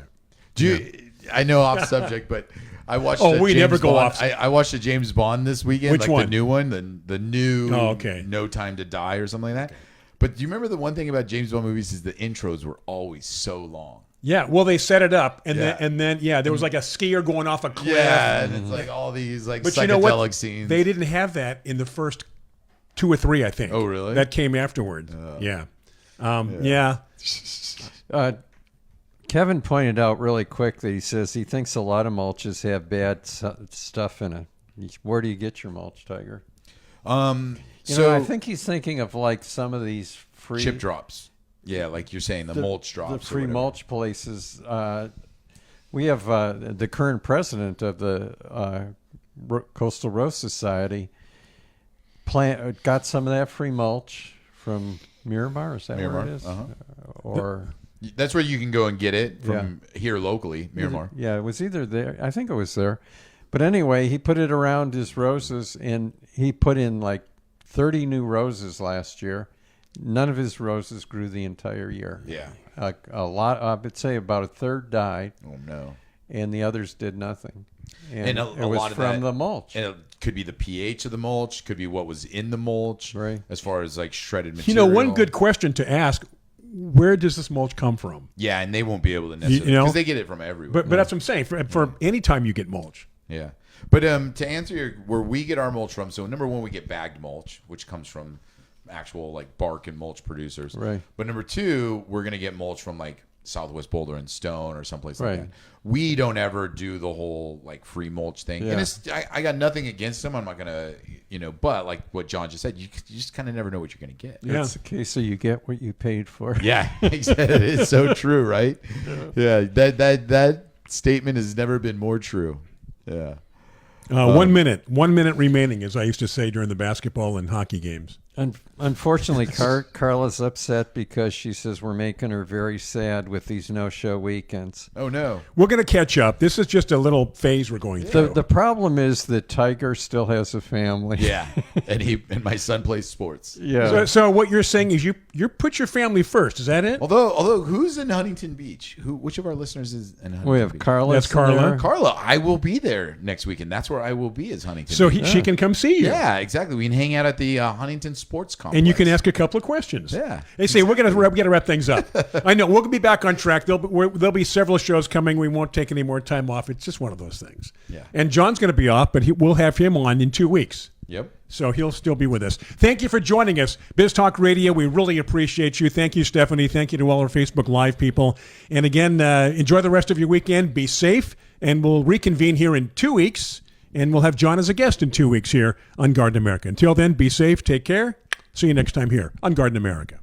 Do you, I know off subject, but I watched. Oh, the we James never go Bond- off. I watched the James Bond this weekend. Which like one? The new one, the new. Oh, okay. No Time to Die or something like that. But do you remember the one thing about James Bond movies is the intros were always so long. Yeah, well, they set it up, and Yeah. then there was like a skier going off a cliff. Yeah, and it's like all these like But psychedelic you know what? scenes. They didn't have that in the first 2 or 3, I think. Oh, really? That came afterward. Yeah. Yeah. Kevin pointed out really quick that he says he thinks a lot of mulches have bad stuff in it. Where do you get your mulch, Tiger? So I think he's thinking of like some of these free chip drops. Yeah, like you're saying, the mulch drops. the or free whatever. mulch places. We have the current president of the Coastal Rose Society got some of that free mulch from Miramar. Is that where Miramar, it is? uh-huh. Or That's where you can go and get it from here locally, Miramar. yeah, it was either there. I think it was there. But anyway, he put it around his roses, and he put in like 30 new roses last year. None of his roses grew the entire year. Yeah. A lot. I would say about a third died, Oh no. and the others did nothing. And it was lot of from that- the mulch. And it could be the pH of the mulch, could be what was in the mulch, Right. as far as like shredded You know, material. one good question to ask: where does this mulch come from? Yeah, and they won't be able to necessarily know, because they get it from everywhere. But that's what I'm saying. For any time you get mulch, Yeah. But to answer where we get our mulch from, so number one, we get bagged mulch, which comes from actual like bark and mulch producers. Right. But number two, we're gonna get mulch from like Southwest Boulder and Stone or someplace like Right. that. We don't ever do the whole like free mulch thing. Yeah. And it's I got nothing against them. I'm not gonna but like what John just said, you just kind of never know what you're gonna get. Yeah. It's a case of you get what you paid for. Yeah, exactly. It's so true, right? Yeah, that statement has never been more true. Yeah. 1 minute remaining, as I used to say during the basketball and hockey games. Unfortunately, Carla's upset because she says we're making her very sad with these no-show weekends. Oh no. We're going to catch up. This is just a little phase we're going through. The problem is that Tiger still has a family. Yeah, and my son plays sports. Yeah. So what you're saying is you put your family first. Is that it? Although who's in Huntington Beach? Which of our listeners is in Huntington We have Beach? Carla. That's Carla. there. Carla, I will be there next weekend. That's where I will be is Huntington. So Beach. she can come see you. Yeah, exactly. We can hang out at the Huntington Sports Complex. And you can ask a couple of questions. Yeah, They say we got to wrap things up. I know we'll be back on track. There'll be several shows coming. We won't take any more time off. It's just one of those things. Yeah. And John's going to be off, but we'll have him on in 2 weeks. Yep. So he'll still be with us. Thank you for joining us. Biz Talk Radio, we really appreciate you. Thank you, Stephanie. Thank you to all our Facebook Live people. And again, enjoy the rest of your weekend. Be safe. And we'll reconvene here in 2 weeks. And we'll have John as a guest in 2 weeks here on Garden America. Until then, be safe. Take care. See you next time here on Garden America.